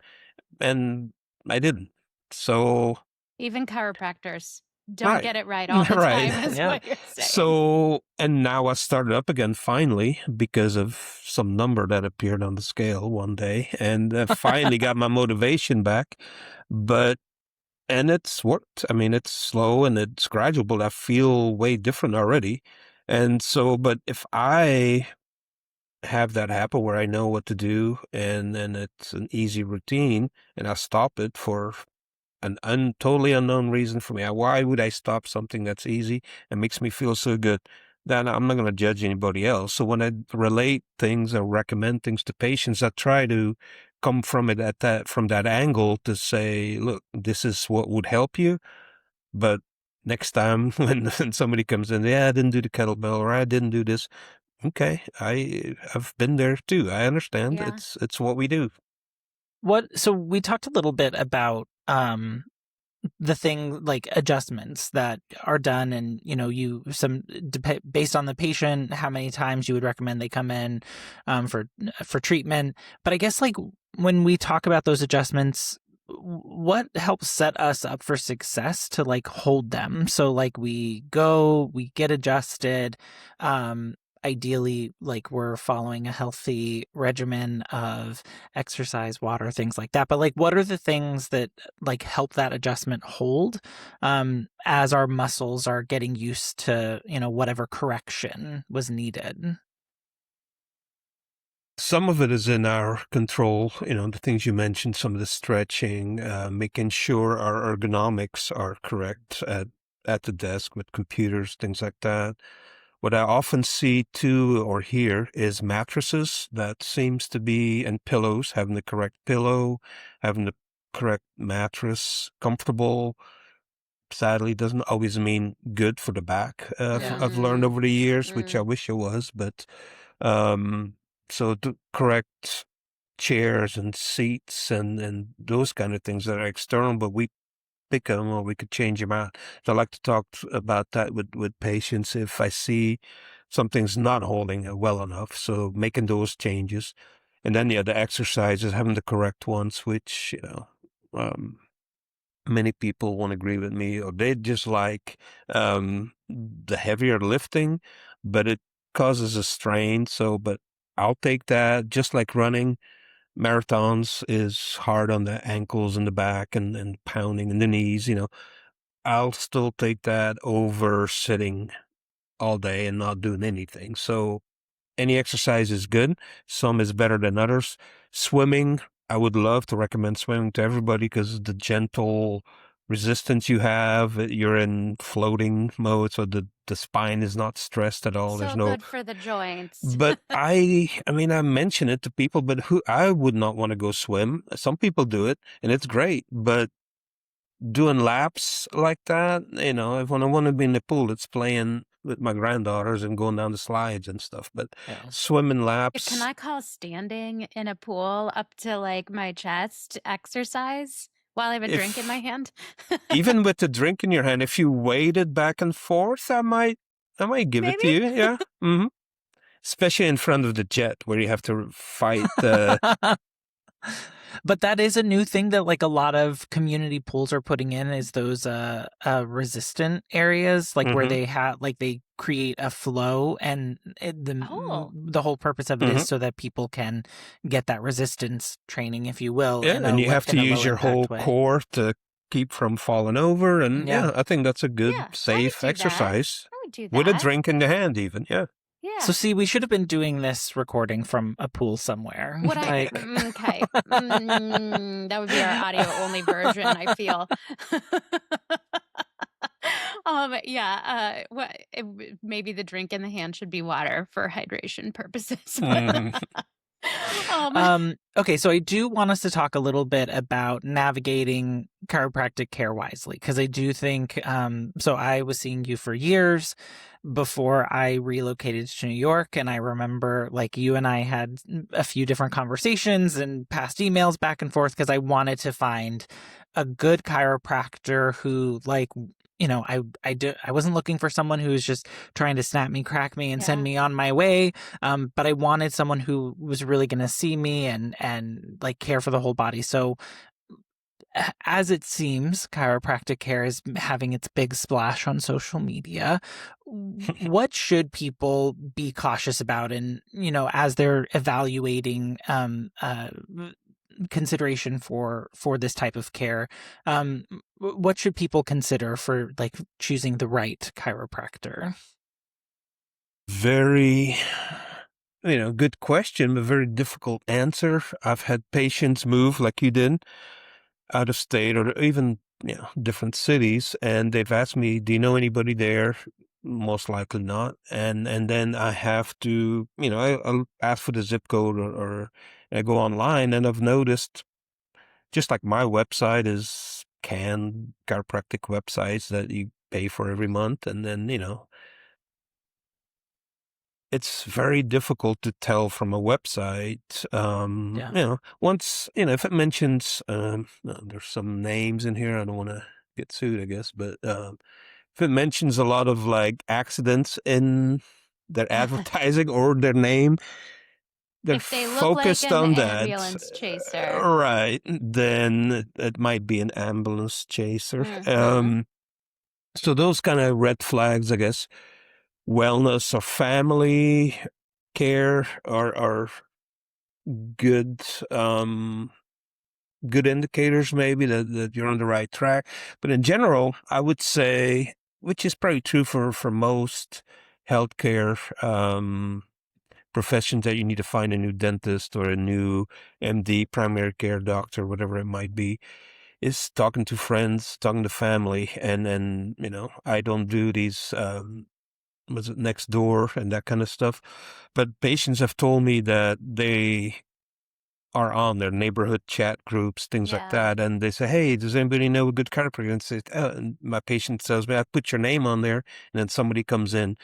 and I didn't. So Even chiropractors don't right, get it right all the right. time, is Yeah. what you're saying. So, and now I started up again finally because of some number that appeared on the scale one day, and I finally got my motivation back. And it's worked. I mean, it's slow and it's gradual, but I feel way different already. And so, but if I have that happen where I know what to do and it's an easy routine and I stop it for an totally unknown reason for me. Why would I stop something that's easy and makes me feel so good? Then I'm not going to judge anybody else. So when I relate things or recommend things to patients, I try to come from it from that angle to say, look, this is what would help you. But next time when somebody comes in, I didn't do the kettlebell or I didn't do this. Okay, I've been there too. I understand. Yeah. It's what we do. So we talked a little bit about the thing like adjustments that are done, and based on the patient, how many times you would recommend they come in for treatment. But I guess like when we talk about those adjustments, what helps set us up for success to like hold them? So like we get adjusted, ideally like we're following a healthy regimen of exercise, water, things like that. But like what are the things that like help that adjustment hold as our muscles are getting used to, whatever correction was needed? Some of it is in our control, the things you mentioned, some of the stretching, making sure our ergonomics are correct at the desk with computers, things like that. What I often see too or hear is mattresses that seems to be, and pillows, having the correct pillow, having the correct mattress, comfortable. Sadly, doesn't always mean good for the back. I've learned over the years, which I wish it was, but so the correct chairs and seats and those kind of things that are external, but we pick them or we could change them out. So I like to talk about that with patients if I see something's not holding well enough. So making those changes. And then, the exercises, having the correct ones, which, many people won't agree with me, or they just like the heavier lifting, but it causes a strain. So, but I'll take that. Just like running marathons is hard on the ankles and the back and pounding in the knees, I'll still take that over sitting all day and not doing anything. So any exercise is good. Some is better than others. Swimming, I would love to recommend swimming to everybody because the gentle resistance you have, you're in floating mode, so the spine is not stressed at all. There's So no good for the joints. But I mean, I mention it to people, but I would not want to go swim. Some people do it and it's great, but doing laps like that, if when I want to be in the pool, it's playing with my granddaughters and going down the slides and stuff. But Yeah. swimming Can laps, I call standing in a pool up to like my chest exercise while I have a drink in my if hand? even with the drink in your hand, if you waded back and forth, I might give it to Maybe. you. Yeah. Especially in front of the jet where you have to fight. But that is a new thing that like a lot of community pools are putting in is those resistant areas, like where they have like they create a flow, and Oh. the whole purpose of it is so that people can get that resistance training, if you will, Yeah, and you have to use your whole way. core to keep from falling over. And Yeah. I think that's a good, Yeah, I would safe do that. exercise I would do with a that. drink in the hand, even. Yeah. Yeah. So see, we should have been doing this recording from a pool somewhere. Would I? Okay. That would be our audio only version, I feel. Yeah. Maybe the drink in the hand should be water for hydration purposes. Okay, so I do want us to talk a little bit about navigating chiropractic care wisely, because I do think, so I was seeing you for years before I relocated to New York, and I remember like you and I had a few different conversations and passed emails back and forth because I wanted to find a good chiropractor who like, you know, I wasn't looking for someone who was just trying to snap me, crack me, and send me on my way. But I wanted someone who was really going to see me and like care for the whole body. So as it seems, chiropractic care is having its big splash on social media. What should people be cautious about, and you know, as they're evaluating consideration for this type of care, what should people consider for like choosing the right chiropractor? Very, good question, but very difficult answer. I've had patients move like you did out of state or even, different cities, and they've asked me, do you know anybody there? Most likely not. And then I have to, I'll ask for the zip code or I go online, and I've noticed, just like my website is canned chiropractic websites that you pay for every month, and then, it's very difficult to tell from a website. Once, if it mentions, there's some names in here, I don't want to get sued, I guess, but if it mentions a lot of like accidents in their advertising or their name, they're if they look like focused an on that. ambulance chaser. Right. Then it might be an ambulance chaser. So those kind of red flags, I guess. Wellness or family care are good good indicators maybe that you're on the right track. But in general, I would say, which is probably true for most healthcare professions, that you need to find a new dentist or a new MD, primary care doctor, whatever it might be, is talking to friends, talking to family. And I don't do these was it next door and that kind of stuff. But patients have told me that they are on their neighborhood chat groups, things like that. And they say, hey, does anybody know a good chiropractor? And say, and my patient tells me, I put your name on there, and then somebody comes in.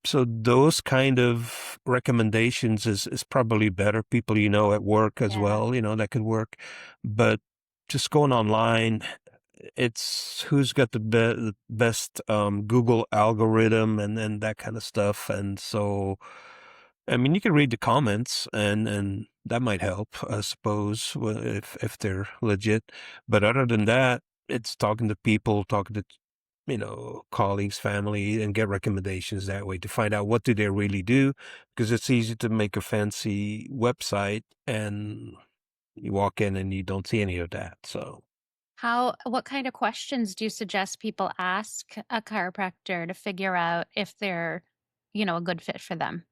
So those kind of recommendations is probably better. People at work as well, that could work. But just going online, it's who's got the best Google algorithm and that kind of stuff. And so, I mean, you can read the comments and that might help, I suppose, if they're legit. But other than that, it's talking to people, talking to, colleagues, family, and get recommendations that way to find out what do they really do, because it's easy to make a fancy website and you walk in and you don't see any of that. So. What kind of questions do you suggest people ask a chiropractor to figure out if they're, a good fit for them?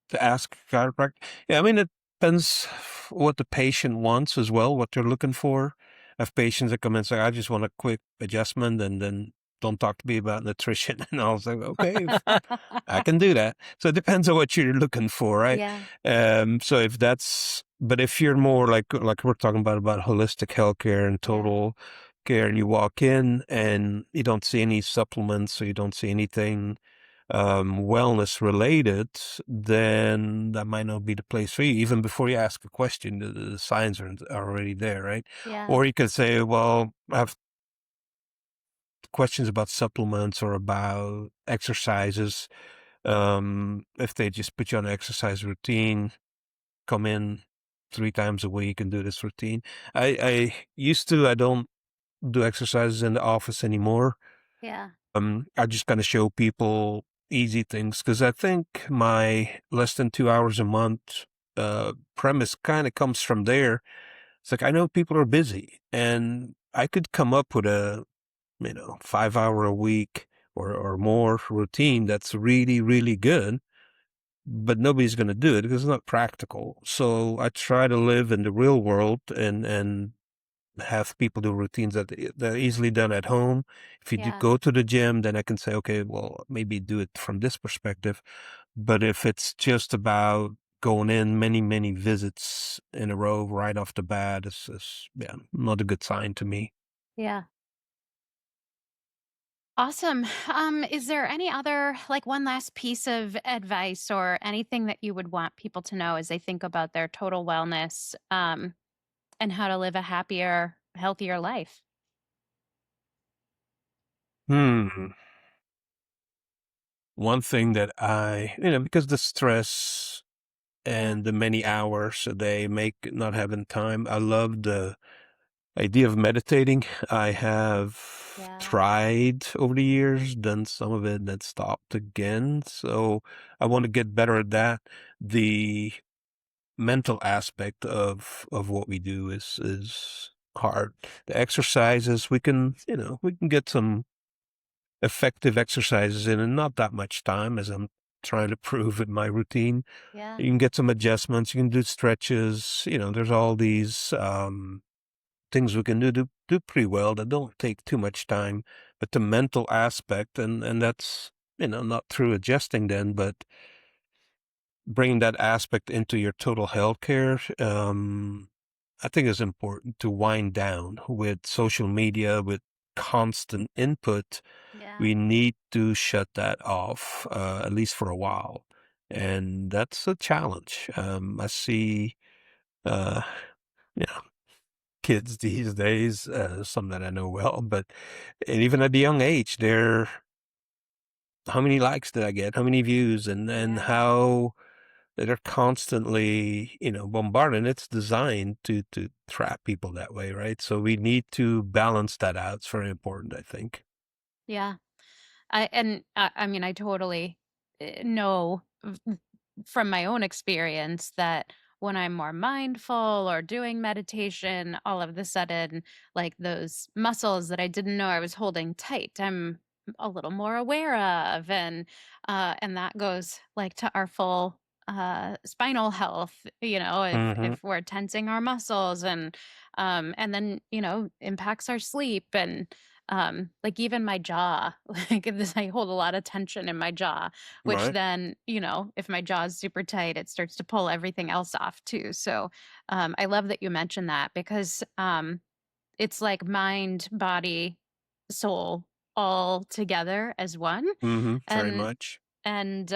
To ask a chiropractor? Yeah, I mean, it depends what the patient wants as well, what they're looking for. I have patients that come in and say, I just want a quick adjustment, and then don't talk to me about nutrition. And I was like, okay, I can do that. So it depends on what you're looking for, right? Yeah. So but if you're more like we're talking about holistic healthcare and total healthcare and you walk in and you don't see any supplements or you don't see anything wellness related, then that might not be the place for you. Even before you ask a question, the signs are already there, right? Yeah. Or you could say, well, I have questions about supplements or about exercises. If they just put you on an exercise routine, come in 3 times a week and do this routine. I used to, I don't do exercises in the office anymore. Yeah. I just kind of show people easy things because I think my less than 2 hours a month premise kind of comes from there. It's like I know people are busy, and I could come up with a 5 hour a week or more routine that's really, really good, but nobody's going to do it because it's not practical. So I try to live in the real world and have people do routines that are easily done at home. If you do Yeah. go to the gym, then I can say, okay, well, maybe do it from this perspective. But if it's just about going in many, many visits in a row right off the bat, it's not a good sign to me. Yeah. Awesome. Is there any other, like one last piece of advice or anything that you would want people to know as they think about their total wellness, and how to live a happier, healthier life? One thing that because the stress Yeah. and the many hours a day make not having time, I love the idea of meditating. I have Yeah. tried over the years, done some of it, then stopped again. So I want to get better at that. The mental aspect of what we do is hard. The exercises we can get some effective exercises in not that much time, as I'm trying to prove in my routine. Yeah. You can get some adjustments. You can do stretches. There's all these things we can do pretty well that don't take too much time. But the mental aspect, and that's not through adjusting then, but bringing that aspect into your total health care. I think it's important to wind down with social media, with constant input. Yeah. We need to shut that off, at least for a while. And that's a challenge. I see, uh, you know, kids these days, some that I know well, and even at a young age, how many likes did I get? How many views? And Yeah. how they're constantly, bombarded. And it's designed to trap people that way, right? So we need to balance that out. It's very important, I think. Yeah. I mean, I totally know from my own experience that when I'm more mindful or doing meditation, all of the sudden, like those muscles that I didn't know I was holding tight, I'm a little more aware of, and that goes like to our full spinal health. Hmm. If we're tensing our muscles, and then impacts our sleep and like even my jaw, like this, I hold a lot of tension in my jaw, which Right. then, if my jaw is super tight, it starts to pull everything else off too. So I love that you mentioned that because it's like mind, body, soul all together as one. Hmm. Very And much. and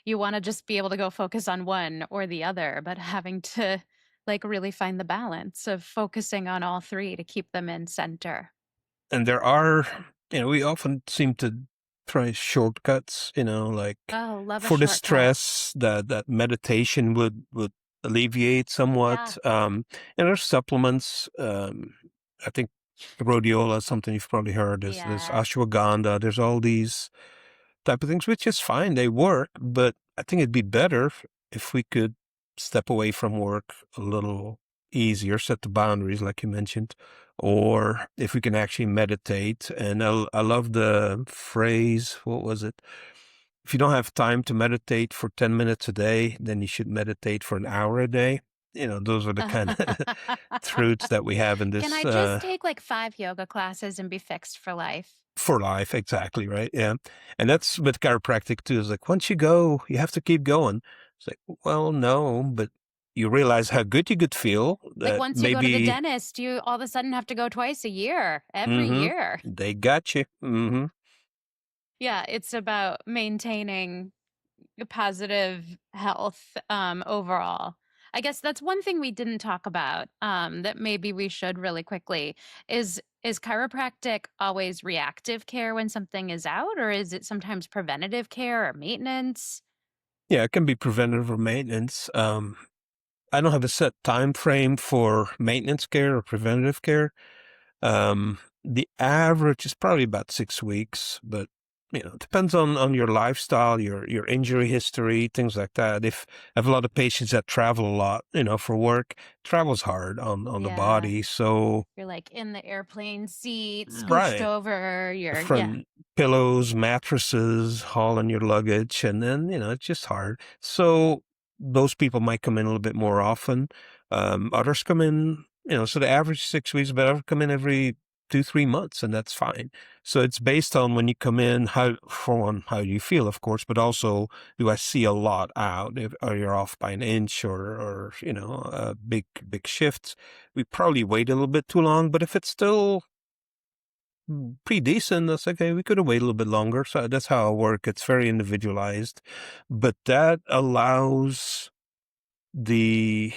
you want to just be able to go focus on one or the other, but having to like really find the balance of focusing on all three to keep them in center. And there are, we often seem to try shortcuts, like Oh, love a for the shortcut. stress that meditation would alleviate Yeah. somewhat. And there's supplements. I think rhodiola is something you've probably heard. There's Yes. ashwagandha. There's all these type of things, which is fine. They work, but I think it'd be better if we could step away from work a little easier, set the boundaries, like you mentioned, or if we can actually meditate. And I love the phrase, what was it? If you don't have time to meditate for 10 minutes a day, then you should meditate for an hour a day. Those are the kind of truths that we have in Can this I just take like 5 yoga classes and be fixed for life? for life. Exactly. Right. Yeah. And that's with chiropractic too. It's like, once you go, you have to keep going. It's like, well, no, but you realize how good you could feel. Like That once you go to the maybe dentist, you all of a sudden have to go twice a year, every hmm year. they got you. Yeah, it's about maintaining a positive health overall. I guess that's one thing we didn't talk about that maybe we should really quickly is chiropractic always reactive care when something is out, or is it sometimes preventative care or maintenance? Yeah, it can be preventative or maintenance. I don't have a set time frame for maintenance care or preventative care. The average is probably about 6 weeks, but it depends on your lifestyle, your injury history, things like that. If I have a lot of patients that travel a lot, for work, travel's hard on the Yeah, body. So, you're like in the airplane seat, scooched right, over, yeah. from pillows, mattresses, hauling your luggage, and then, it's just hard. So those people might come in a little bit more often. Others come in, so the average 6 weeks, but others come in every 2, 3 months, and that's fine. So it's based on when you come in, for one, how you feel, of course, but also, do I see a lot out? Or you're off by an inch or big shifts. We probably wait a little bit too long, but if it's still pretty decent, that's okay. We could have waited a little bit longer. So that's how I work. It's very individualized, but that allows the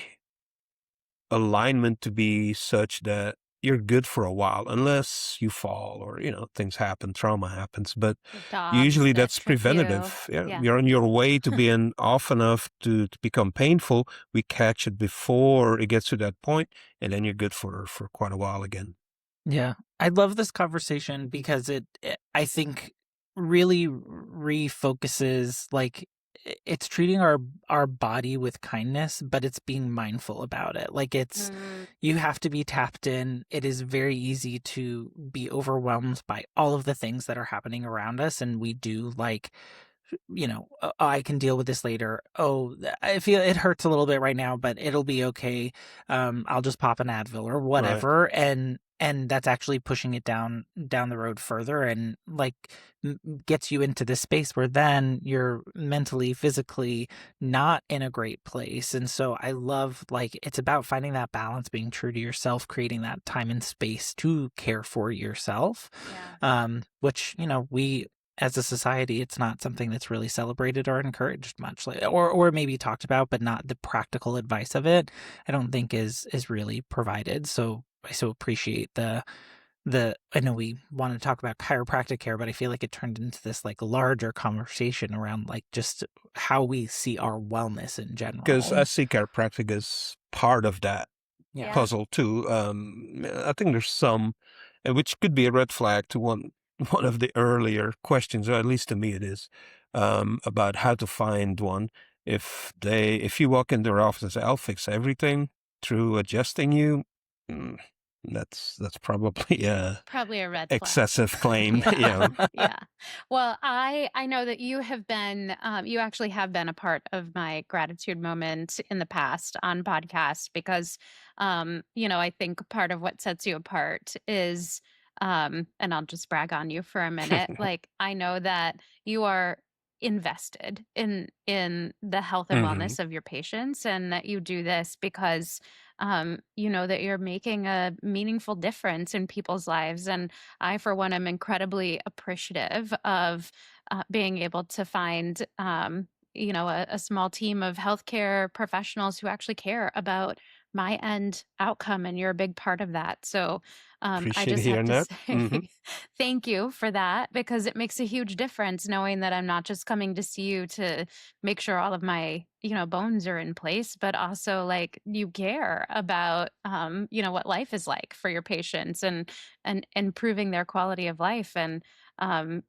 alignment to be such that you're good for a while, unless you fall or, things happen, trauma happens. But Like dogs usually that that's trip you. preventative. Yeah. Yeah. You're on your way to being off enough to become painful. We catch it before it gets to that point, and then you're good for quite a while again. Yeah. I love this conversation because I think really refocuses it's treating our body with kindness, but it's being mindful about it. Like you have to be tapped in. It is very easy to be overwhelmed by all of the things that are happening around us, and we do I can deal with this later. Oh, I feel it hurts a little bit right now, but it'll be okay. I'll just pop an Advil or Right. whatever, and that's actually pushing it down the road further, and gets you into this space where then you're mentally, physically not in a great place. And so I love it's about finding that balance, being true to yourself, creating that time and space to care for yourself. Yeah. Which we, as a society, it's not something that's really celebrated or encouraged much, or maybe talked about, but not the practical advice of it. I don't think is really provided. So I so appreciate the I know we want to talk about chiropractic care, but I feel like it turned into this larger conversation around just how we see our wellness in Because I general. see chiropractic as part of that Yeah. puzzle too. I think there's some, which could be a red flag to one of the earlier questions, or at least to me it is, about how to find one. If you walk in their office and say, "I'll fix everything through adjusting you," mm, that's probably a Probably a red flag. excessive claim. Yeah. Yeah. Well, I know that you have been you actually have been a part of my gratitude moment in the past on podcasts because I think part of what sets you apart is and I'll just brag on you for a minute. Like I know that you are invested in the health and hmm wellness of your patients, and that you do this because you know that you're making a meaningful difference in people's lives. And I, for one, am incredibly appreciative of being able to find, a small team of healthcare professionals who actually care about my end outcome. And you're a big part of that. So I Appreciate just have hearing to that. say thank you for that, because it makes a huge difference knowing that I'm not just coming to see you to make sure all of my bones are in place, but also like you care about what life is like for your patients and improving their quality of life. And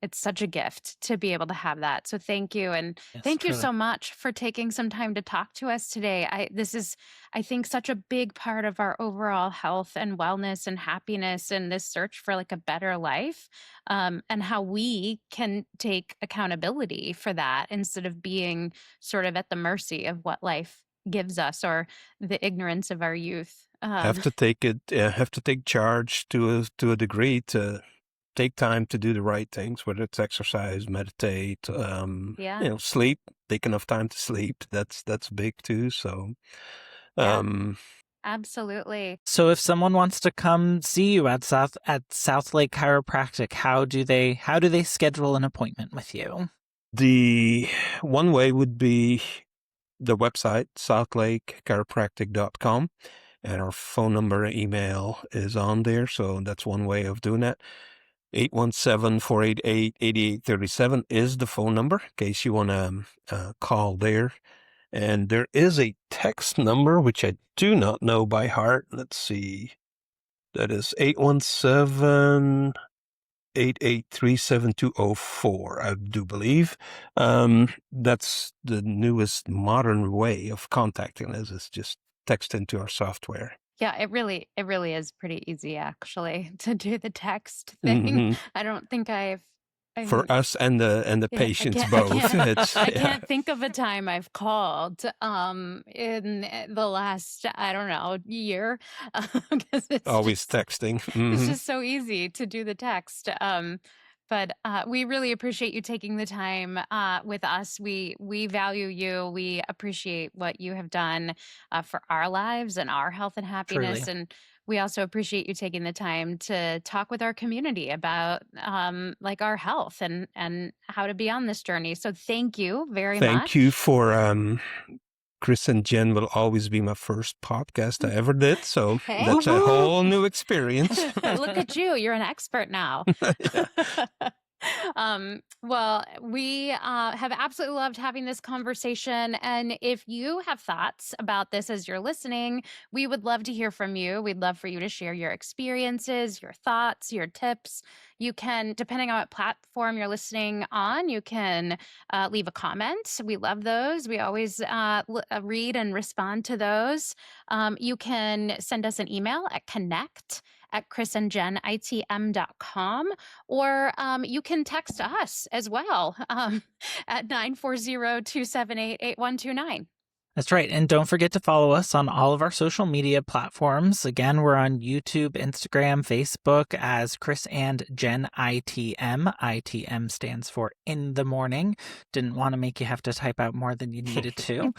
it's such a gift to be able to have that. So thank you. And Yes, thank you truly. so much for taking some time to talk to us today. This is, I think, such a big part of our overall health and wellness and happiness and this search for like a better life, and how we can take accountability for that instead of being sort of at the mercy of what life gives us or the ignorance of our youth. Have to take it. Have to take charge to a degree, to take time to do the right things, whether it's exercise, meditate, Yeah. sleep. Take enough time to sleep. That's big too. So Yeah. Absolutely. So if someone wants to come see you at South Lake Chiropractic, how do they schedule an appointment with you? The one way would be the website, southlakechiropractic.com, and our phone number and email is on there. So that's one way of doing that. 817-488-8837 is the phone number in case you want to call there. And there is a text number, which I do not know by heart. Let's see. That is 817-883-7204, I do believe. That's the newest modern way of contacting us, is just text into our software. Yeah, it really is pretty easy actually to do the text thing. I don't think For us and the yeah, patients both. I can't think of a time I've called in the last, I don't know, year, because Always texting. it's just so easy to do the text. But we really appreciate you taking the time with us. We value you. We appreciate what you have done for our lives and our health and happiness. Truly. And we also appreciate you taking the time to talk with our community about like our health and how to be on this journey. So thank you very much. Thank you for Chris and Jen will always be my first podcast I ever did. So Hey. that's a whole new experience. Look at you. You're an expert now. Well, we have absolutely loved having this conversation. And if you have thoughts about this as you're listening, we would love to hear from you. We'd love for you to share your experiences, your thoughts, your tips. You can, depending on what platform you're listening on, you can leave a comment. We love those. We always read and respond to those. You can send us an email at connect@chrisandjenitm.com, or you can text us as well at 940-278-8129. That's right. And don't forget to follow us on all of our social media platforms. Again, we're on YouTube, Instagram, Facebook as Chris and Jen ITM. ITM stands for in the morning. Didn't want to make you have to type out more than you needed to.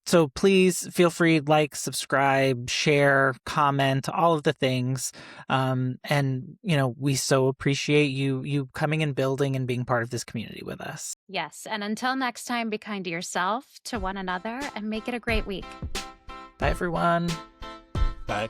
So please feel free, like, subscribe, share, comment, all of the things. And, we so appreciate you coming and building and being part of this community with us. Yes. And until next time, be kind to yourself, to one another, and make it a great week. Bye, everyone. Bye.